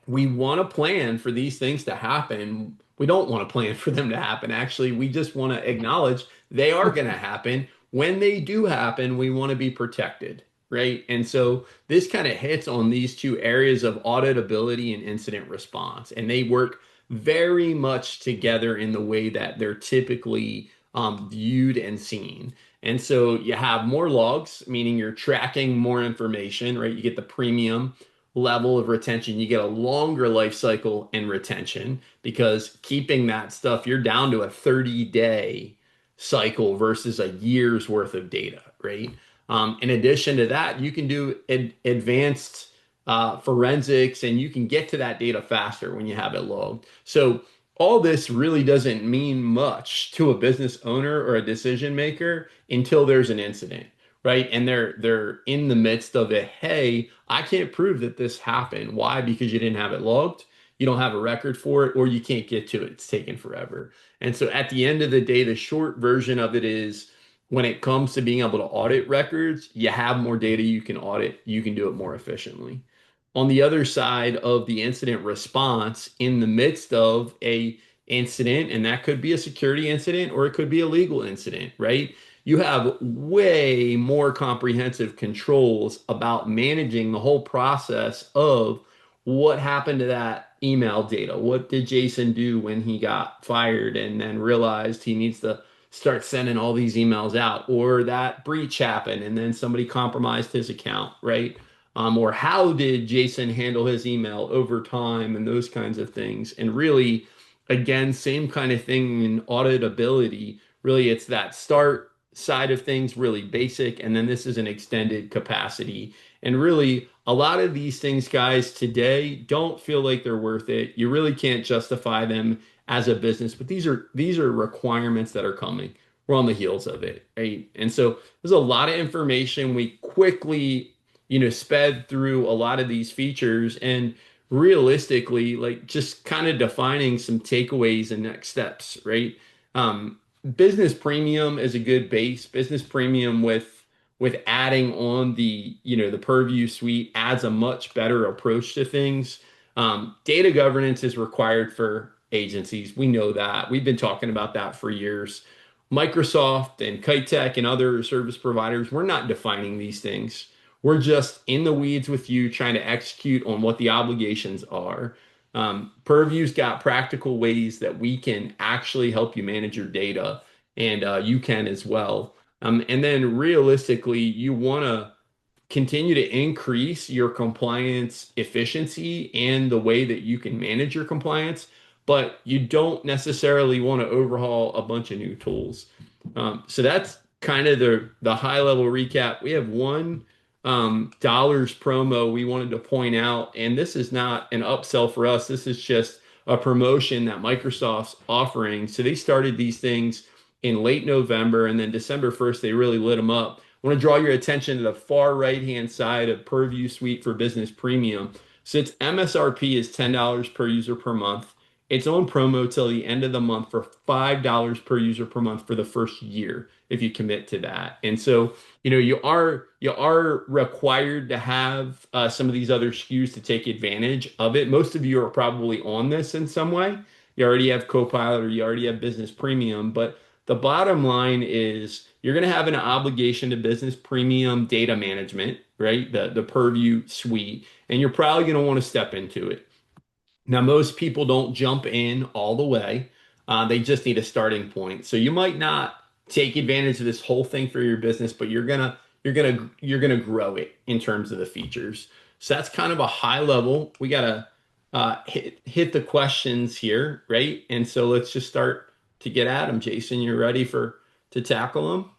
C: we want to plan for these things to happen. We don't want to plan for them to happen. Actually, we just want to acknowledge they are going to happen. When they do happen, we want to be protected, right? And so this kind of hits on these two areas of auditability and incident response, and they work very much together in the way that they're typically viewed and seen. And so you have more logs, meaning you're tracking more information, right? You get the premium level of retention. You get a longer life cycle and retention because keeping that stuff, you're down to a 30-day cycle versus a year's worth of data, right? In addition to that, you can do advanced forensics and you can get to that data faster when you have it logged. So all this really doesn't mean much to a business owner or a decision maker until there's an incident, right? And they're in the midst of it. Hey, I can't prove that this happened. Why? Because you didn't have it logged, you don't have a record for it, or you can't get to it. It's taken forever. And so at the end of the day, the short version of it is when it comes to being able to audit records, you have more data you can audit, you can do it more efficiently. On the other side of the incident response, in the midst of a incident, and that could be a security incident or it could be a legal incident, right? You have way more comprehensive controls about managing the whole process of what happened to that email data. What did Jason do when he got fired and then realized he needs to start sending all these emails out? Or that breach happened and then somebody compromised his account, right? Or how did Jason handle his email over time and those kinds of things. And really, again, same kind of thing in auditability. Really, it's that start side of things, really basic, and then this is an extended capacity. And really, a lot of these things, guys, today don't feel like they're worth it. You really can't justify them as a business, but these are requirements that are coming. We're on the heels of it, right? And so there's a lot of information. We quickly, sped through a lot of these features and realistically, like just kind of defining some takeaways and next steps, right? Business premium is a good base. Business premium with adding on the Purview suite adds a much better approach to things. Data governance is required for agencies. We know that. We've been talking about that for years. Microsoft and Kite Tech and other service providers, we're not defining these things. We're just in the weeds with you trying to execute on what the obligations are. Purview's got practical ways that we can actually help you manage your data, and you can as well. And then realistically, you want to continue to increase your compliance efficiency and the way that you can manage your compliance, but you don't necessarily want to overhaul a bunch of new tools. So that's kind of the high level recap. We have one dollars promo we wanted to point out, and this is not an upsell for us. This is just a promotion that Microsoft's offering. So they started these things in late November, and then December 1st, they really lit them up. I want to draw your attention to the far right-hand side of Purview Suite for Business Premium. So its MSRP is $10 per user per month. It's on promo till the end of the month for $5 per user per month for the first year if you commit to that. And so, you are required to have some of these other SKUs to take advantage of it. Most of you are probably on this in some way. You already have Copilot or you already have Business Premium, but the bottom line is you're going to have an obligation to Business Premium data management, right? The Purview suite, and you're probably going to want to step into it. Now, most people don't jump in all the way. They just need a starting point. So you might not take advantage of this whole thing for your business, but you're gonna grow it in terms of the features. So that's kind of a high level. We gotta hit the questions here, right? And so let's just start to get at them. Jason, you ready for to tackle them?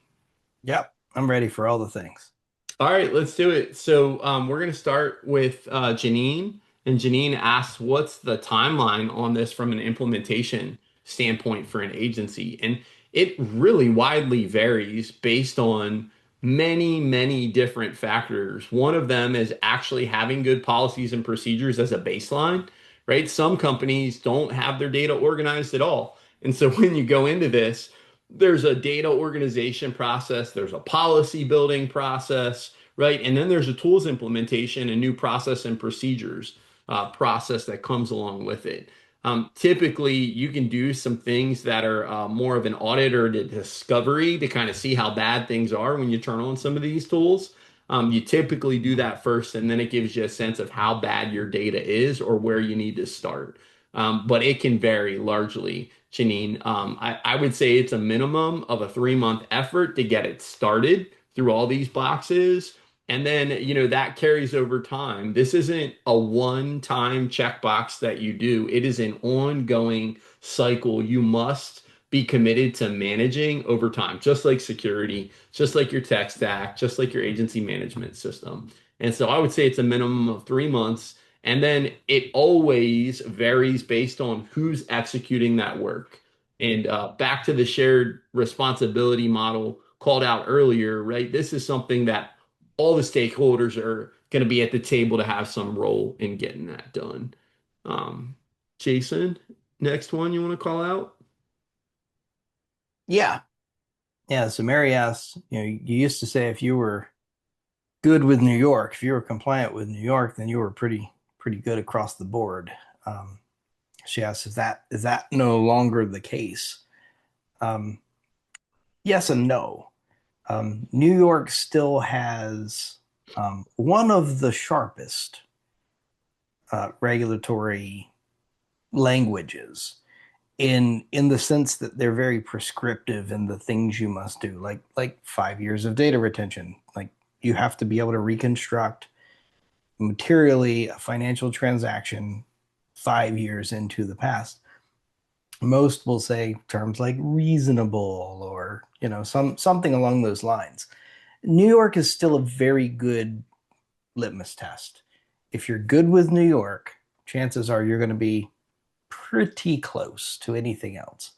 B: Yep, I'm ready for all the things.
C: All right, let's do it. So we're going to start with Janine. And Janine asks, what's the timeline on this from an implementation standpoint for an agency? And it really widely varies based on many, many different factors. One of them is actually having good policies and procedures as a baseline, right? Some companies don't have their data organized at all. And so when you go into this, there's a data organization process, there's a policy building process, right? And then there's a tools implementation and new process and procedures process that comes along with it. Typically, you can do some things that are more of an audit or a discovery to kind of see how bad things are when you turn on some of these tools. You typically do that first, and then it gives you a sense of how bad your data is or where you need to start. But it can vary largely, Janine. I would say it's a minimum of a 3 month effort to get it started through all these boxes. And then, that carries over time. This isn't a one-time checkbox that you do. It is an ongoing cycle you must be committed to managing over time, just like security, just like your tech stack, just like your agency management system. And so I would say it's a minimum of 3 months. And then it always varies based on who's executing that work. And back to the shared responsibility model called out earlier, right? This is something that all the stakeholders are going to be at the table to have some role in getting that done. Um, Jason, next one you want to call out?
B: Yeah, yeah. So Mary asks, you used to say if you were good with New York, if you were compliant with New York, then you were pretty good across the board. Um, she asks, is that no longer the case? Um, yes and no. New York still has one of the sharpest regulatory languages in the sense that they're very prescriptive in the things you must do, like 5 years of data retention. Like you have to be able to reconstruct materially a financial transaction 5 years into the past. Most will say terms like reasonable or something along those lines. New York is still a very good litmus test. If you're good with New York, chances are you're going to be pretty close to anything else.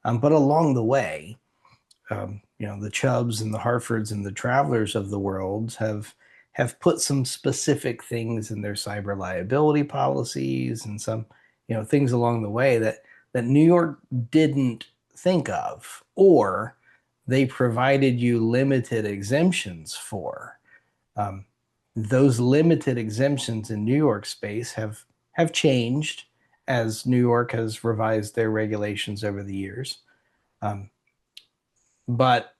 B: But along the way, the Chubbs and the Hartfords and the Travelers of the world have put some specific things in their cyber liability policies and some things along the way that New York didn't think of, or they provided you limited exemptions for. Um, those limited exemptions in New York space have changed as New York has revised their regulations over the years. Um, but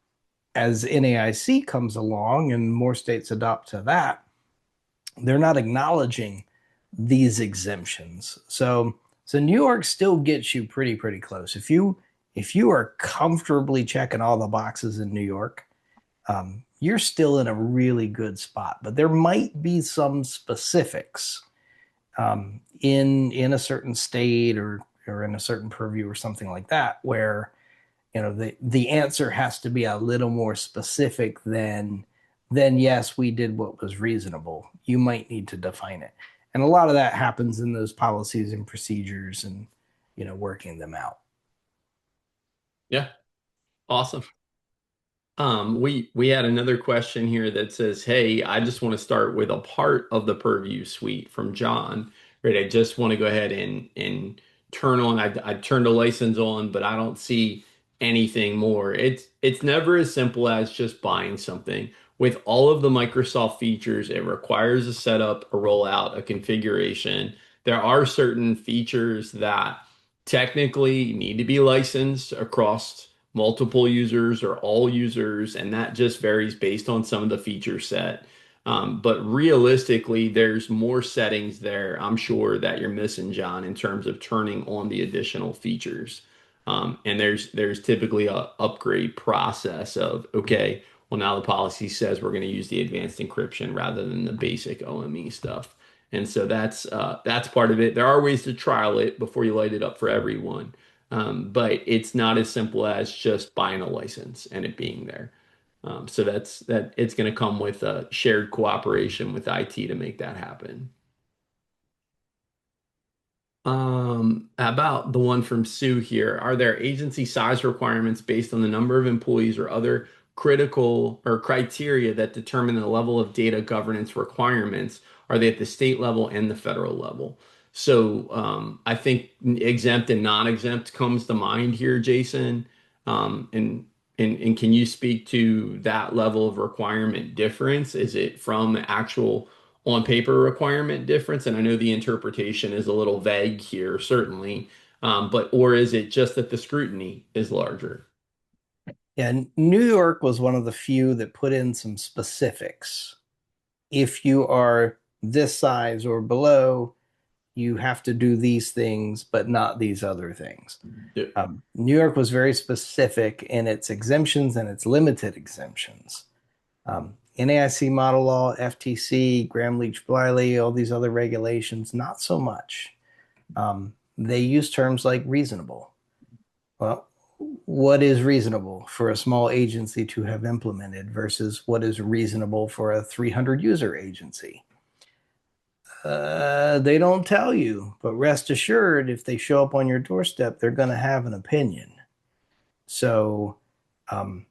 B: as NAIC comes along and more states adopt to that, they're not acknowledging these exemptions. So New York still gets you pretty close. If you are comfortably checking all the boxes in New York, you're still in a really good spot. But there might be some specifics in a certain state or in a certain purview or something like that where the answer has to be a little more specific than yes, we did what was reasonable. You might need to define it. And a lot of that happens in those policies and procedures and working them out.
C: Yeah, awesome. We had another question here that says, "Hey, I just want to start with a part of the Purview suite from John. Right, I just want to go ahead and turn on. I turned a license on, but I don't see anything more. It's never as simple as just buying something. With all of the Microsoft features, it requires a setup, a rollout, a configuration. There are certain features that technically need to be licensed across multiple users or all users, and that just varies based on some of the feature set. But realistically, there's more settings there, I'm sure, that you're missing, John, in terms of turning on the additional features. And there's typically a upgrade process of, okay, well now the policy says we're going to use the advanced encryption rather than the basic OME stuff. And so that's part of it. There are ways to trial it before you light it up for everyone. but it's not as simple as just buying a license and it being there. So that it's going to come with a shared cooperation with IT to make that happen. About the one from Sue here, are there agency size requirements based on the number of employees or other critical or criteria that determine the level of data governance requirements? Are they at the state level and the federal level? So I think exempt and non-exempt comes to mind here, Jason. And can you speak to that level of requirement difference? Is it from actual on paper requirement difference? And I know the interpretation is a little vague here, certainly, but or is it just that the scrutiny is larger?
B: Yeah, New York was one of the few that put in some specifics. If you are this size or below, you have to do these things, but not these other things.
C: Yeah.
B: New York was very specific in its exemptions and its limited exemptions. NAIC model law, FTC, Graham-Leach-Bliley, all these other regulations, not so much. They use terms like reasonable. Well, what is reasonable for a small agency to have implemented versus what is reasonable for a 300 user agency? They don't tell you, but rest assured, if they show up on your doorstep, they're going to have an opinion. So, um,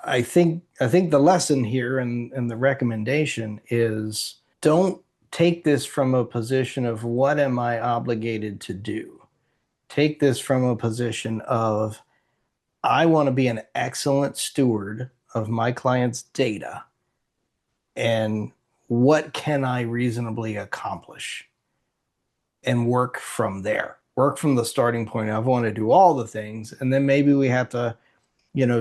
B: I think the lesson here and the recommendation is don't take this from a position of what am I obligated to do. Take this from a position of I want to be an excellent steward of my client's data and what can I reasonably accomplish and work from there. Work from the starting point. I want to do all the things, and then maybe we have to,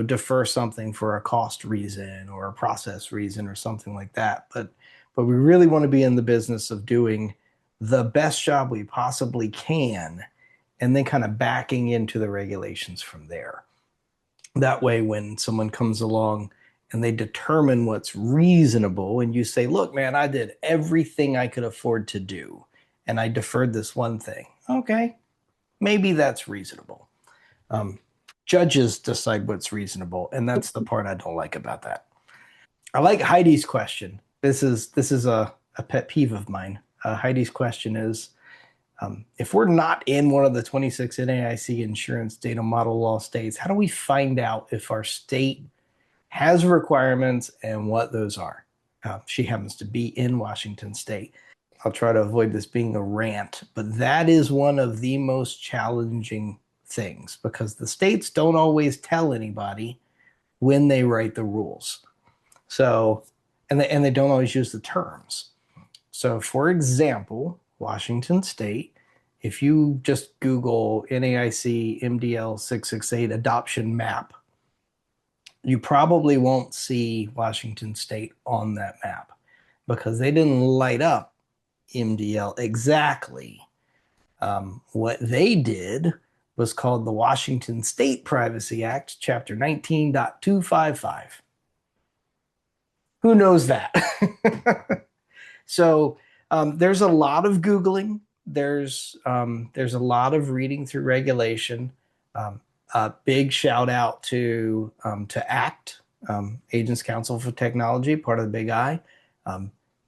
B: defer something for a cost reason or a process reason or something like that. But we really want to be in the business of doing the best job we possibly can and then kind of backing into the regulations from there. That way, when someone comes along and they determine what's reasonable, and you say, look, man, I did everything I could afford to do, and I deferred this one thing. Okay, maybe that's reasonable. Judges decide what's reasonable, and that's the part I don't like about that. I like Heidi's question. This is a pet peeve of mine. Heidi's question is, if we're not in one of the 26 NAIC insurance data model law states, how do we find out if our state has requirements and what those are? She happens to be in Washington State. I'll try to avoid this being a rant, but that is one of the most challenging things because the states don't always tell anybody when they write the rules. So, and they don't always use the terms. So, for example, Washington State, if you just Google NAIC MDL 668 adoption map, you probably won't see Washington State on that map because they didn't light up MDL exactly. What they did was called the Washington State Privacy Act, Chapter 19.255. Who knows that? So there's a lot of Googling. There's a lot of reading through regulation. A big shout out to ACT, Agents Council for Technology, part of the Big I.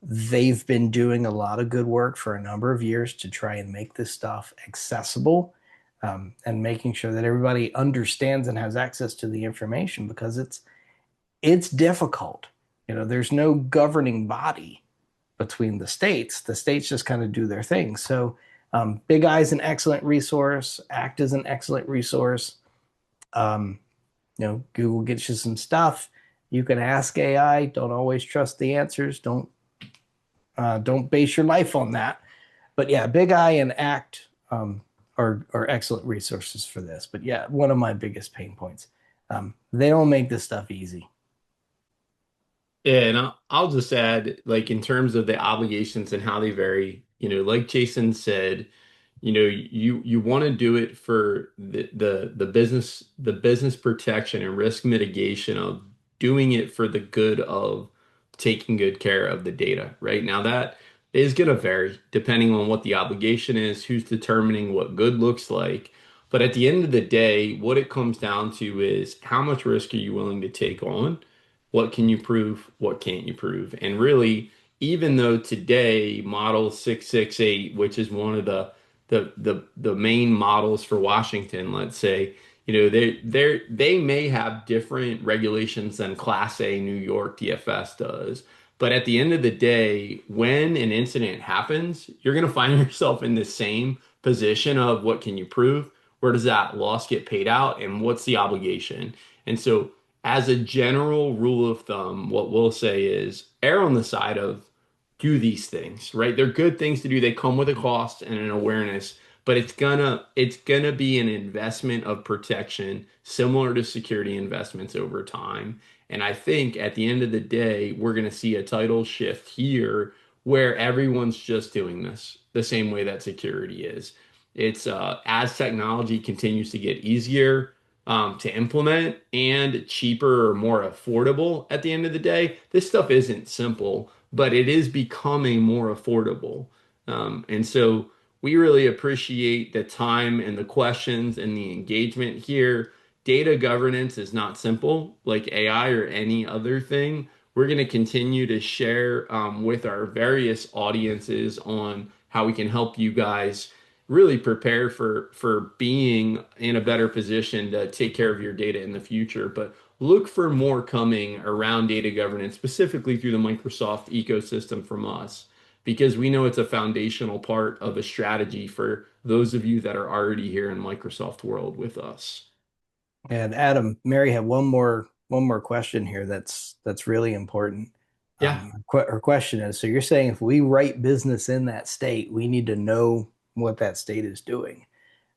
B: They've been doing a lot of good work for a number of years to try and make this stuff accessible and making sure that everybody understands and has access to the information because it's difficult. There's no governing body between the states. The states just kind of do their thing. So Big I is an excellent resource. ACT is an excellent resource. Google gets you some stuff. You can ask AI. Don't always trust the answers. Don't base your life on that. But yeah, Big I and ACT are excellent resources for this. But yeah, one of my biggest pain points. They don't make this stuff easy.
C: Yeah, and I'll just add, like in terms of the obligations and how they vary, like Jason said, you want to do it for the business protection and risk mitigation of doing it for the good of taking good care of the data, right? Now is going to vary depending on what the obligation is, who's determining what good looks like. But at the end of the day, what it comes down to is how much risk are you willing to take on? What can you prove? What can't you prove? And really, even though today Model 668, which is one of the main models for Washington, let's say, they may have different regulations than Class A New York DFS does. But at the end of the day, when an incident happens, you're going to find yourself in the same position of what can you prove? Where does that loss get paid out? And what's the obligation? And so, as a general rule of thumb, what we'll say is err on the side of do these things, right? They're good things to do. They come with a cost and an awareness, but it's gonna be an investment of protection similar to security investments over time. And I think at the end of the day, we're gonna see a tidal shift here where everyone's just doing this the same way that security is. It's as technology continues to get easier to implement and cheaper or more affordable at the end of the day, this stuff isn't simple, but it is becoming more affordable. And so we really appreciate the time and the questions and the engagement here. Data governance is not simple like AI or any other thing. We're going to continue to share with our various audiences on how we can help you guys really prepare for being in a better position to take care of your data in the future. But look for more coming around data governance, specifically through the Microsoft ecosystem from us, because we know it's a foundational part of a strategy for those of you that are already here in Microsoft world with us.
B: And Adam, Mary had one more question here that's really important.
C: Yeah,
B: Her question is, so you're saying if we write business in that state, we need to know what that state is doing.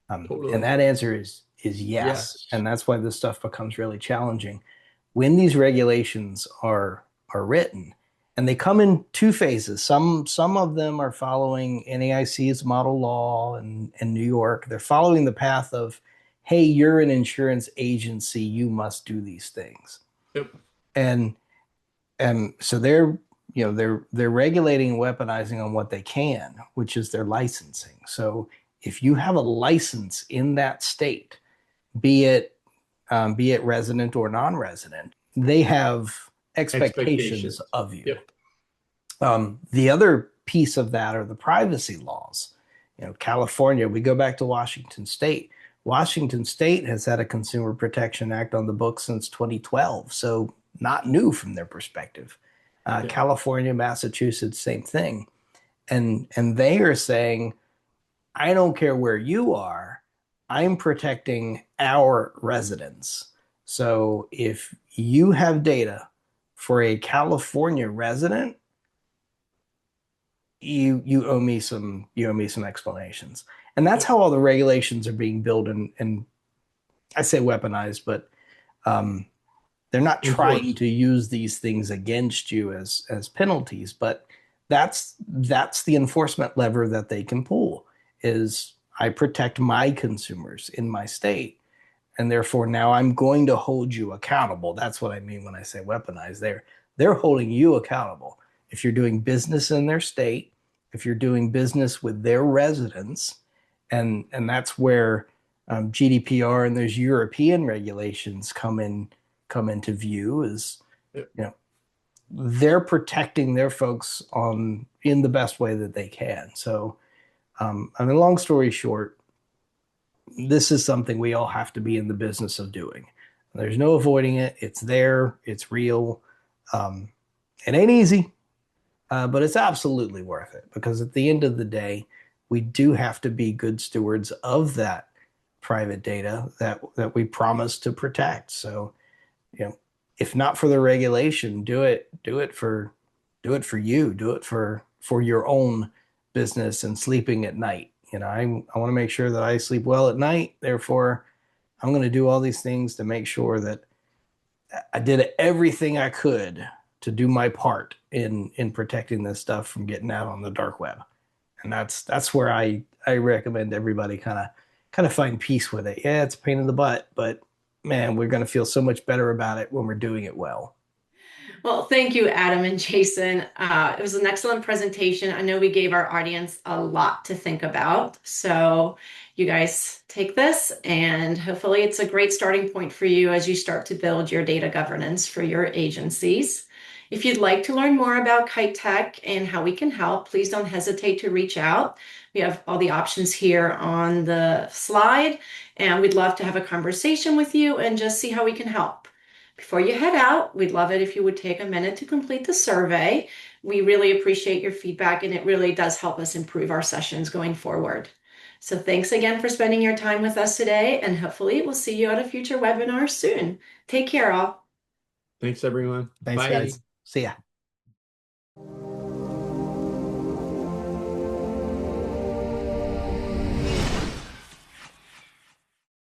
B: And
C: totally.
B: that answer is yes.
C: Yes.
B: And that's why this stuff becomes really challenging. When these regulations are written, and they come in two phases. Some of them are following NAIC's model law and New York. They're following the path of, hey, you're an insurance agency, you must do these things.
C: Yep.
B: And so they're regulating and weaponizing on what they can, which is their licensing. So if you have a license in that state, be it resident or non-resident, they have expectations
C: Expectations.
B: of you.
C: Yep.
B: The other piece of that are the privacy laws. California, we go back to Washington State. Washington State has had a Consumer Protection Act on the books since 2012, so not new from their perspective.
C: Yep.
B: California, Massachusetts, same thing. And they are saying, I don't care where you are, I'm protecting our residents. So if you have data for a California resident, you owe me some explanations. And that's
C: Yep.
B: how all the regulations are being built and I say weaponized, but um, they're not trying
C: Enforced.
B: to use these things against you as penalties, but that's the enforcement lever that they can pull is I protect my consumers in my state, and therefore now I'm going to hold you accountable. That's what I mean when I say weaponized. They're holding you accountable. If you're doing business in their state, if you're doing business with their residents, and that's where GDPR and those European regulations come into view is
C: Yep.
B: you know they're protecting their folks on in the best way that they can. So I mean, long story short, this is something we all have to be in the business of doing. There's no avoiding it. It's there. It's real. Um, it ain't easy, but it's absolutely worth it because at the end of the day, we do have to be good stewards of that private data that we promise to protect. So, if not for the regulation, do it for you, do it for your own business and sleeping at night. I want to make sure that I sleep well at night. Therefore, I'm going to do all these things to make sure that I did everything I could to do my part in protecting this stuff from getting out on the dark web. And that's where I recommend everybody kind of find peace with it. Yeah, it's a pain in the butt, but man, we're going to feel so much better about it when we're doing it well.
A: Well, thank you, Adam and Jason. It was an excellent presentation. I know we gave our audience a lot to think about. So you guys take this and hopefully it's a great starting point for you as you start to build your data governance for your agencies. If you'd like to learn more about Kite Tech and how we can help, please don't hesitate to reach out. We have all the options here on the slide, and we'd love to have a conversation with you and just see how we can help. Before you head out, we'd love it if you would take a minute to complete the survey. We really appreciate your feedback, and it really does help us improve our sessions going forward. So thanks again for spending your time with us today, and hopefully we'll see you at a future webinar soon. Take care, all.
C: Thanks, everyone.
B: Thanks,
C: Bye.
B: guys. See ya.